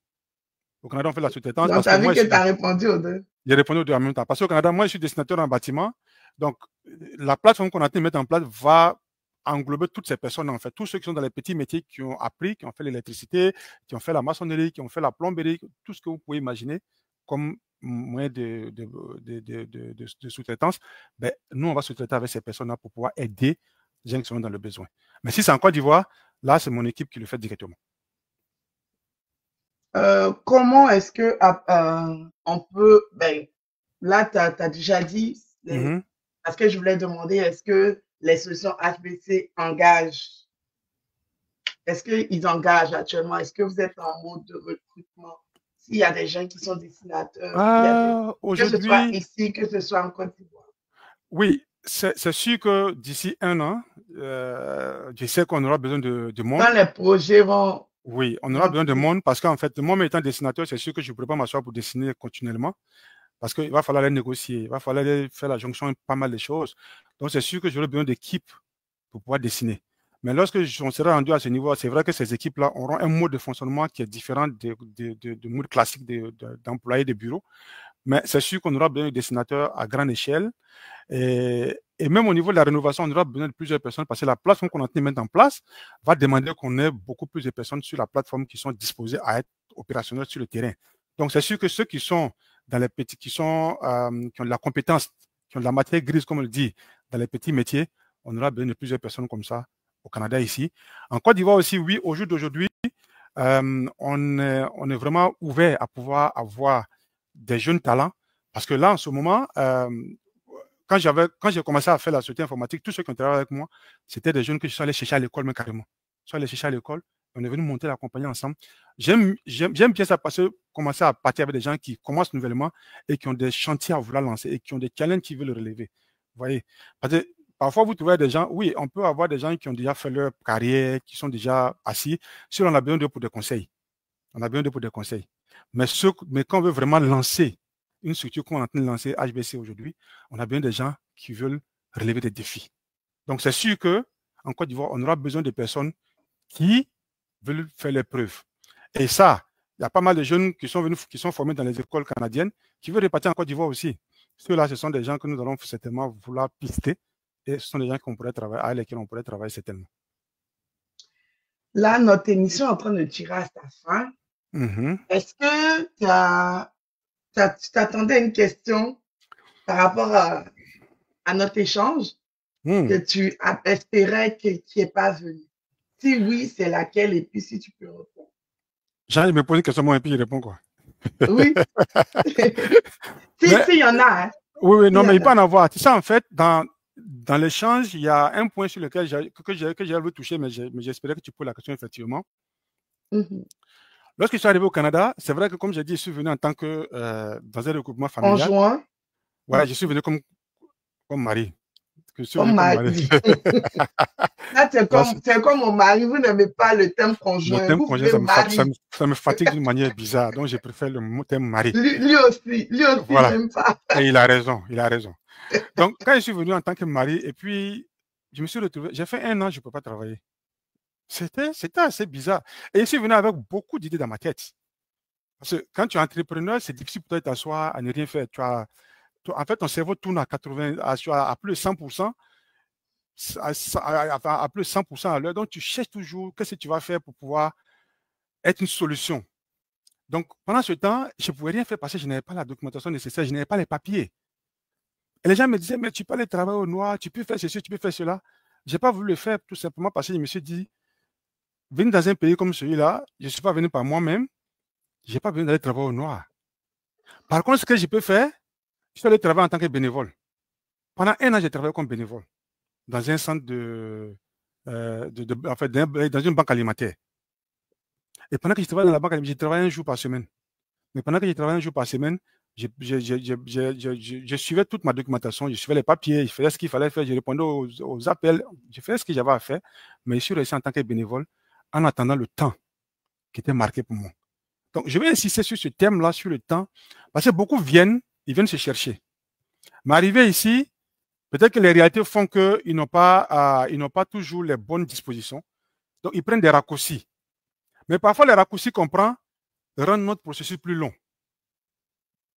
Au Canada, on fait la sous-traitance. Donc, tu as vu que tu as répondu aux deux. J'ai répondu aux deux en même temps. Parce qu'au Canada, moi, je suis dessinateur en bâtiment. Donc, la plateforme qu'on a été mettre en place va englober toutes ces personnes, en fait. Tous ceux qui sont dans les petits métiers, qui ont appris, qui ont fait l'électricité, qui ont fait la maçonnerie, qui ont fait la plomberie, tout ce que vous pouvez imaginer comme moyen de sous-traitance, ben, nous, on va sous-traiter avec ces personnes-là pour pouvoir aider les gens qui sont dans le besoin. Mais si c'est en Côte d'Ivoire, là, c'est mon équipe qui le fait directement. Comment est-ce que on peut, ben, là, tu as déjà dit, parce que je voulais demander, est-ce que les solutions HBC engagent? Est-ce qu'ils engagent actuellement? Est-ce que vous êtes en mode de recrutement? S'il y a des gens qui sont dessinateurs, que ce soit ici, que ce soit en Côte d'Ivoire. Oui, c'est sûr que d'ici 1 an, je sais qu'on aura besoin de monde. Quand les projets vont... Oui, on aura besoin de monde parce qu'en fait, moi, étant dessinateur, c'est sûr que je ne pourrais pas m'asseoir pour dessiner continuellement parce qu'il va falloir les négocier, il va falloir faire la jonction de pas mal de choses. Donc, c'est sûr que j'aurai besoin d'équipes pour pouvoir dessiner. Mais lorsque on sera rendu à ce niveau, c'est vrai que ces équipes-là auront un mode de fonctionnement qui est différent de mode classique d'employés de bureau. Mais c'est sûr qu'on aura besoin de dessinateurs à grande échelle. Et même au niveau de la rénovation, on aura besoin de plusieurs personnes parce que la plateforme qu'on est en train de mettre en place va demander qu'on ait beaucoup plus de personnes sur la plateforme qui sont disposées à être opérationnelles sur le terrain. Donc, c'est sûr que ceux qui sont dans les petits, qui ont de la compétence, qui ont de la matière grise, comme on le dit, dans les petits métiers, on aura besoin de plusieurs personnes comme ça au Canada ici. En Côte d'Ivoire aussi, oui, au jour d'aujourd'hui, on est vraiment ouvert à pouvoir avoir des jeunes talents Parce que là, en ce moment, quand j'ai commencé à faire la société informatique, tous ceux qui ont travaillé avec moi, c'était des jeunes que je suis allé chercher à l'école, même carrément. Je suis allé chercher à l'école, on est venu monter la compagnie ensemble. J'aime bien ça parce que commencer à partir avec des gens qui commencent nouvellement et qui ont des chantiers à vouloir lancer et qui ont des challenges qui veulent relever. Vous voyez? Parce que parfois, vous trouvez des gens, oui, on peut avoir des gens qui ont déjà fait leur carrière, qui sont déjà assis. Si on a besoin d'eux pour des conseils, on a besoin d'eux pour des conseils. Mais quand on veut vraiment lancer une structure qu'on est en train de lancer, HBC aujourd'hui, on a besoin de gens qui veulent relever des défis. Donc, c'est sûr qu'en Côte d'Ivoire, on aura besoin de personnes qui veulent faire les preuves. Et ça, il y a pas mal de jeunes qui sont venus, qui sont formés dans les écoles canadiennes, qui veulent repartir en Côte d'Ivoire aussi. Ceux-là, ce sont des gens que nous allons certainement vouloir pister. Et ce sont des gens qu'on pourrait travailler, avec lesquels on pourrait travailler certainement. Là, notre émission est en train de tirer à sa fin. Est-ce que tu t'attendais à une question par rapport à notre échange que tu espérais qu'il n'est pas venu? Si oui, c'est laquelle? Et puis si tu peux répondre. J'ai me poser une question moi et puis je réponds quoi. Oui. Si, il y en a. Hein. Oui, non, mais il peut en avoir. Tu sais, en fait, dans l'échange, il y a un point sur lequel j'avais touché, mais j'espérais que tu poses la question effectivement. Lorsque je suis arrivé au Canada, c'est vrai que, comme j'ai dit, je suis venu en tant que dans un regroupement familial. Conjoint. Ouais, je suis venu comme mari. Comme mari. Là, c'est comme mon mari, vous n'aimez pas le terme conjoint. Le terme conjoint, ça me fatigue d'une manière bizarre, donc je préfère le terme mari. Lui aussi, voilà. j'aime pas. Et il a raison. Donc, quand je suis venu en tant que mari, et puis, je me suis retrouvé, j'ai fait 1 an, je ne peux pas travailler. C'était assez bizarre. Et je suis venu avec beaucoup d'idées dans ma tête. Parce que quand tu es entrepreneur, c'est difficile pour toi de t'asseoir à ne rien faire. En fait, ton cerveau tourne à 80, à plus de 100%, à plus de 100% à l'heure. Donc, tu cherches toujours qu'est-ce que tu vas faire pour pouvoir être une solution. Donc, pendant ce temps, je ne pouvais rien faire parce que je n'avais pas la documentation nécessaire, je n'avais pas les papiers. Et les gens me disaient, mais tu peux aller travailler au noir, tu peux faire ceci, tu peux faire cela. Je n'ai pas voulu le faire tout simplement parce que je me suis dit, venir dans un pays comme celui-là, je ne suis pas venu par moi-même, je n'ai pas besoin d'aller travailler au noir. Par contre, ce que je peux faire, je suis allé travailler en tant que bénévole. Pendant 1 an, j'ai travaillé comme bénévole dans un centre en fait, dans une banque alimentaire. Et pendant que je travaillais dans la banque alimentaire, j'ai travaillé 1 jour par semaine. Mais pendant que j'ai travaillé 1 jour par semaine, je suivais toute ma documentation, je suivais les papiers, je faisais ce qu'il fallait faire, je répondais aux appels, je faisais ce que j'avais à faire, mais je suis resté en tant que bénévole en attendant le temps qui était marqué pour moi. Donc, je vais insister sur ce thème-là, sur le temps, parce que beaucoup ils viennent se chercher. Mais arrivé ici, peut-être que les réalités font qu'ils n'ont pas toujours les bonnes dispositions. Donc, ils prennent des raccourcis. Mais parfois, les raccourcis qu'on prend rendent notre processus plus long.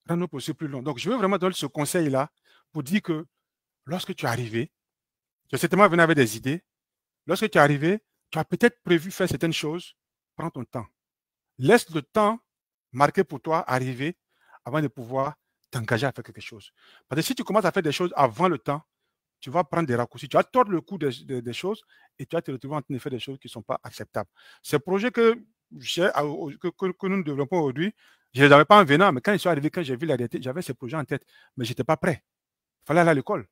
Donc, je veux vraiment donner ce conseil-là pour dire que lorsque tu es arrivé, tu es certainement venu avec des idées. Lorsque tu es arrivé, tu as peut-être prévu faire certaines choses. Prends ton temps. Laisse le temps marqué pour toi arriver avant de pouvoir t'engager à faire quelque chose. Parce que si tu commences à faire des choses avant le temps, tu vas prendre des raccourcis, tu vas tordre le cou des choses et tu vas te retrouver en train de faire des choses qui ne sont pas acceptables. Ces projets que nous développons aujourd'hui, je ne les avais pas en venant, mais quand ils sont arrivés, quand j'ai vu la réalité, j'avais ces projets en tête, mais je n'étais pas prêt. Il fallait aller à l'école.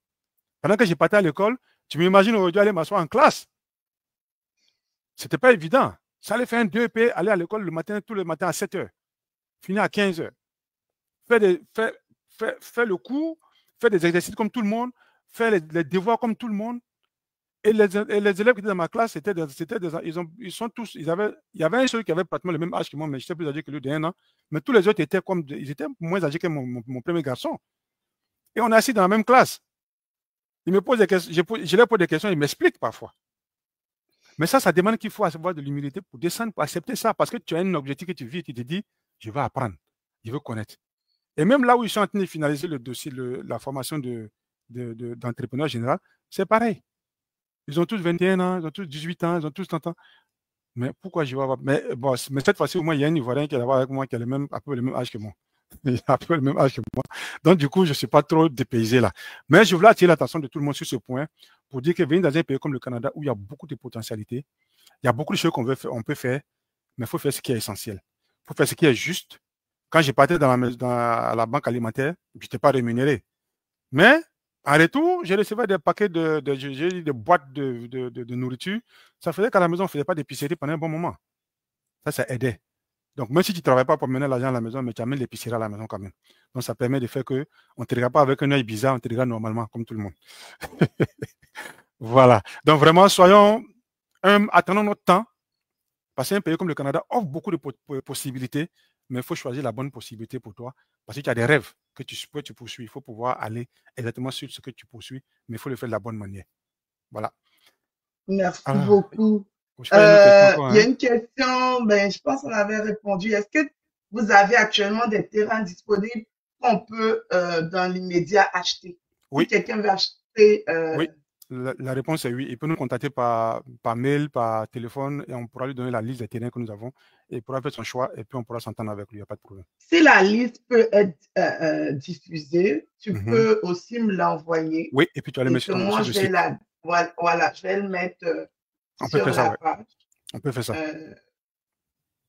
Pendant que je partais à l'école, tu m'imagines aujourd'hui aller m'asseoir en classe. Ce n'était pas évident. Ça allait faire un 2EP, aller à l'école tous le matin à 7 h, finir à 15 h. Faire le cours, faire des exercices comme tout le monde, faire les devoirs comme tout le monde. Et les élèves qui étaient dans ma classe, il y avait un seul qui avait pratiquement le même âge que moi, mais j'étais plus âgé que lui d'1 an. Mais tous les autres étaient moins âgés que mon premier garçon. Et on est assis dans la même classe. Ils me posent des questions, je leur pose des questions, ils m'expliquent parfois. Mais ça demande qu'il faut avoir de l'humilité pour descendre, pour accepter ça, parce que tu as un objectif que tu vis, tu te dis, je veux apprendre, je veux connaître. Et même là où ils sont en train de finaliser le dossier, la formation d'entrepreneur général, c'est pareil. Ils ont tous 21 ans, ils ont tous 18 ans, ils ont tous 30 ans. Mais pourquoi je vais avoir... Mais cette fois-ci, au moins, il y a un Ivoirien qui est là avec moi, qui a un peu le même âge que moi. Il a un peu le même âge que moi. Donc, du coup, je ne suis pas trop dépaysé là. Mais je voulais attirer l'attention de tout le monde sur ce point pour dire que venir dans un pays comme le Canada, où il y a beaucoup de potentialités, il y a beaucoup de choses on peut faire, mais il faut faire ce qui est essentiel. Il faut faire ce qui est juste, quand je partais à la banque alimentaire, je n'étais pas rémunéré. Mais en retour, je recevais des paquets de boîtes de nourriture. Ça faisait qu'à la maison, on ne faisait pas d'épicerie pendant un bon moment. Ça aidait. Donc, même si tu ne travailles pas pour mener l'argent à la maison, mais tu amènes l'épicerie à la maison quand même. Donc, ça permet de faire qu'on ne te regarde pas avec un œil bizarre, on te regarde normalement, comme tout le monde. Voilà. Donc, vraiment, soyons attendons notre temps. Parce qu'un pays comme le Canada offre beaucoup de possibilités, mais il faut choisir la bonne possibilité pour toi. Parce que tu as des rêves que tu poursuis. Il faut pouvoir aller exactement sur ce que tu poursuis, mais il faut le faire de la bonne manière. Voilà. Merci Alors, beaucoup. je fais une autre question encore. Il y a une question, ben, je pense qu'on avait répondu. Est-ce que vous avez actuellement des terrains disponibles qu'on peut, dans l'immédiat, acheter? Oui. Si quelqu'un veut acheter... Oui, la réponse est oui. Il peut nous contacter par mail, par téléphone, et on pourra lui donner la liste des terrains que nous avons, et il pourra faire son choix, et puis on pourra s'entendre avec lui, il n'y a pas de problème. Si la liste peut être diffusée, tu peux aussi me l'envoyer. Oui, et puis tu vas le mettre sur moi, le site. Voilà, je vais le mettre sur la page. On peut faire ça.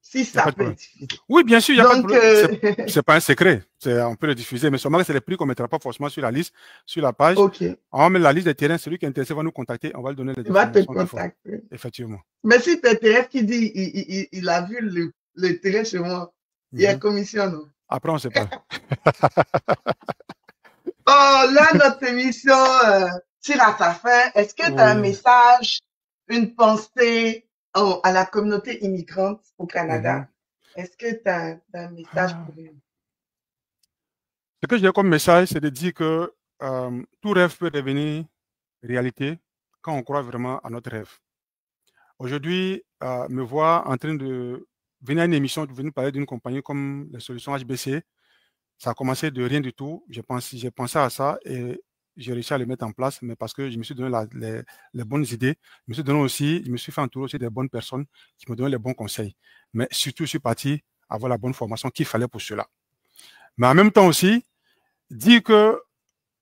Si ça peut être diffusé. Oui, bien sûr, il n'y a pas de problème. Ce n'est pas un secret. On peut le diffuser, mais seulement que c'est les prix qu'on ne mettra pas forcément sur la liste, sur la page. OK. On va mettre la liste des terrains. Celui qui est intéressé va nous contacter. On va lui donner les informations. Il va te contacter. Effectivement. Mais si TTF qui dit il a vu le terrain chez moi, il y a commission, non? Après, on ne sait pas. Oh, là, notre émission tire à sa fin. Est-ce que tu as un message, une pensée à la communauté immigrante au Canada? Est-ce que tu as un message pour eux? Ce que j'ai comme message, c'est de dire que tout rêve peut devenir réalité quand on croit vraiment à notre rêve. Aujourd'hui, me voir en train de venir à une émission, de venir parler d'une compagnie comme les solutions HBC, ça a commencé de rien du tout. J'ai pensé à ça et j'ai réussi à le mettre en place, mais parce que je me suis donné les bonnes idées. Je me suis fait entourer aussi des bonnes personnes qui me donnaient les bons conseils. Mais surtout, je suis parti avoir la bonne formation qu'il fallait pour cela. Mais en même temps aussi, dire que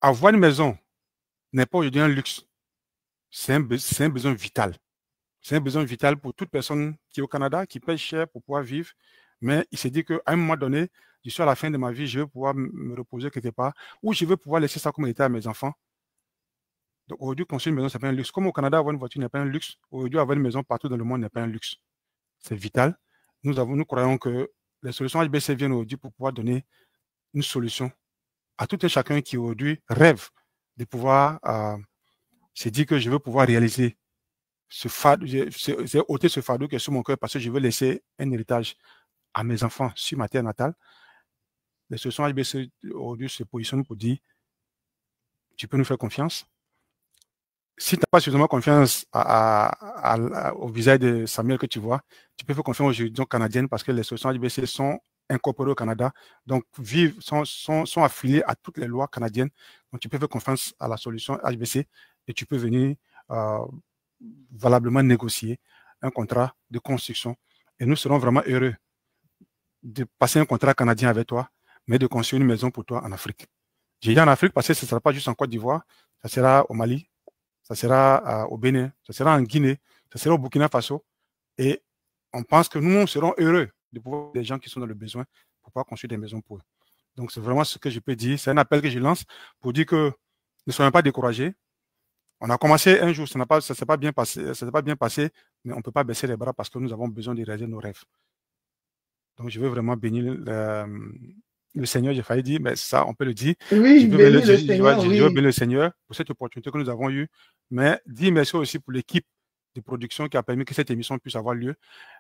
avoir une maison n'est pas aujourd'hui un luxe. C'est un besoin vital. C'est un besoin vital pour toute personne qui est au Canada, qui paye cher pour pouvoir vivre. Mais il s'est dit qu'à un moment donné, je suis à la fin de ma vie, je vais pouvoir me reposer quelque part, ou je vais pouvoir laisser ça comme état à mes enfants. Donc aujourd'hui, construire une maison, ce n'est pas un luxe. Comme au Canada, avoir une voiture n'est pas un luxe. Aujourd'hui, avoir une maison partout dans le monde n'est pas un luxe. C'est vital. Nous croyons que les solutions HBC viennent aujourd'hui pour pouvoir donner une solution à tout un chacun qui aujourd'hui rêve de pouvoir se dire que je veux pouvoir réaliser ce fardeau, c'est ôter ce fardeau qui est sur mon cœur parce que je veux laisser un héritage à mes enfants sur ma terre natale. Les solutions HBC aujourd'hui se positionnent pour dire tu peux nous faire confiance. Si tu n'as pas suffisamment confiance au visage de Samuel que tu vois, tu peux faire confiance aux juridictions canadiennes parce que les solutions HBC sont incorporées au Canada, donc sont affiliées à toutes les lois canadiennes. Donc tu peux faire confiance à la solution HBC et tu peux venir valablement négocier un contrat de construction. Et nous serons vraiment heureux de passer un contrat canadien avec toi, mais de construire une maison pour toi en Afrique. J'ai dit en Afrique parce que ce ne sera pas juste en Côte d'Ivoire, ça sera au Mali, ça sera au Bénin, ça sera en Guinée, ça sera au Burkina Faso. Et on pense que nous serons heureux de pouvoir des gens qui sont dans le besoin pour pouvoir construire des maisons pour eux. Donc c'est vraiment ce que je peux dire. C'est un appel que je lance pour dire que ne soyons pas découragés. On a commencé un jour, ça ne s'est pas bien passé, mais on ne peut pas baisser les bras parce que nous avons besoin de réaliser nos rêves. Donc, je veux vraiment bénir le Seigneur. J'ai failli dire, mais ça, on peut le dire. Oui, bénir le Seigneur. Je veux bénir le Seigneur pour cette opportunité que nous avons eue, mais dire merci aussi pour l'équipe de production qui a permis que cette émission puisse avoir lieu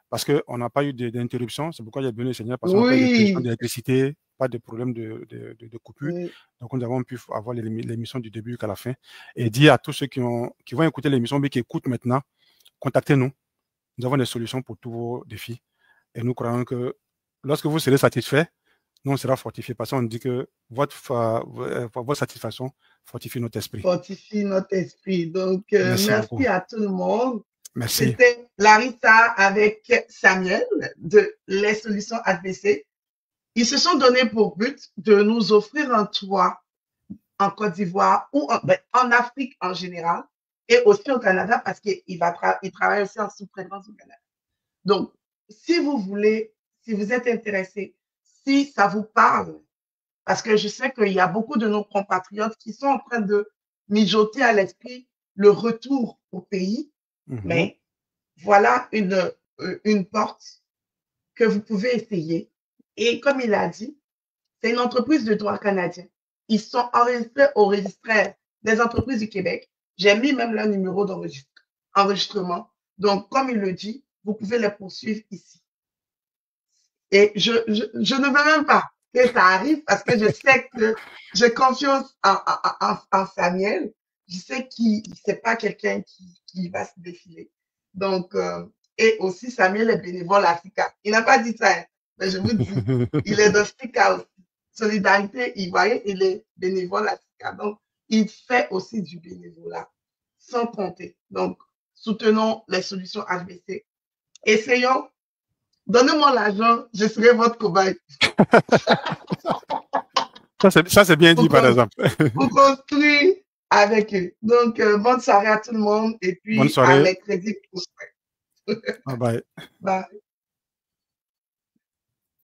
parce qu'on n'a pas eu d'interruption. C'est pourquoi j'ai béni le Seigneur parce qu'on n'a pas eu d'interruption d'électricité, pas de problème de coupure. Oui. Donc, nous avons pu avoir l'émission du début jusqu'à la fin et dire à tous ceux qui vont écouter l'émission, mais qui écoutent maintenant, contactez-nous. Nous avons des solutions pour tous vos défis et nous croyons que lorsque vous serez satisfait, nous, on sera fortifié parce qu'on dit que votre satisfaction fortifie notre esprit. Fortifie notre esprit. Donc, merci à tout le monde. Merci. C'était Larissa avec Samuel de Les Solutions HBC. Ils se sont donnés pour but de nous offrir un toit en Côte d'Ivoire ou en Afrique en général et aussi au Canada parce qu'il travaille aussi en sous-traitance au Canada. Donc, si vous êtes intéressé, si ça vous parle, parce que je sais qu'il y a beaucoup de nos compatriotes qui sont en train de mijoter à l'esprit le retour au pays, mais voilà une porte que vous pouvez essayer. Et comme il a dit, c'est une entreprise de droit canadien. Ils sont enregistrés au registre des entreprises du Québec. J'ai mis même leur numéro d'enregistrement. Donc, comme il le dit, vous pouvez les poursuivre ici. Et je ne veux même pas que ça arrive parce que je sais que j'ai confiance en Samuel. Je sais qu'il c'est pas quelqu'un qui va se défiler. Donc, et aussi Samuel est bénévole à SICA. Il n'a pas dit ça, hein, mais je vous dis, il est de SICA aussi. Solidarité Ivoirienne, il est bénévole à SICA. Donc, il fait aussi du bénévolat sans compter. Donc, soutenons les solutions HBC. Essayons. Donnez-moi l'argent, je serai votre cobaye. Ça, c'est bien dit, par exemple. Pour construire avec eux. Donc, bonne soirée à tout le monde et Bonne puis à soirée. mercredi prochain. Bye bye. Bye.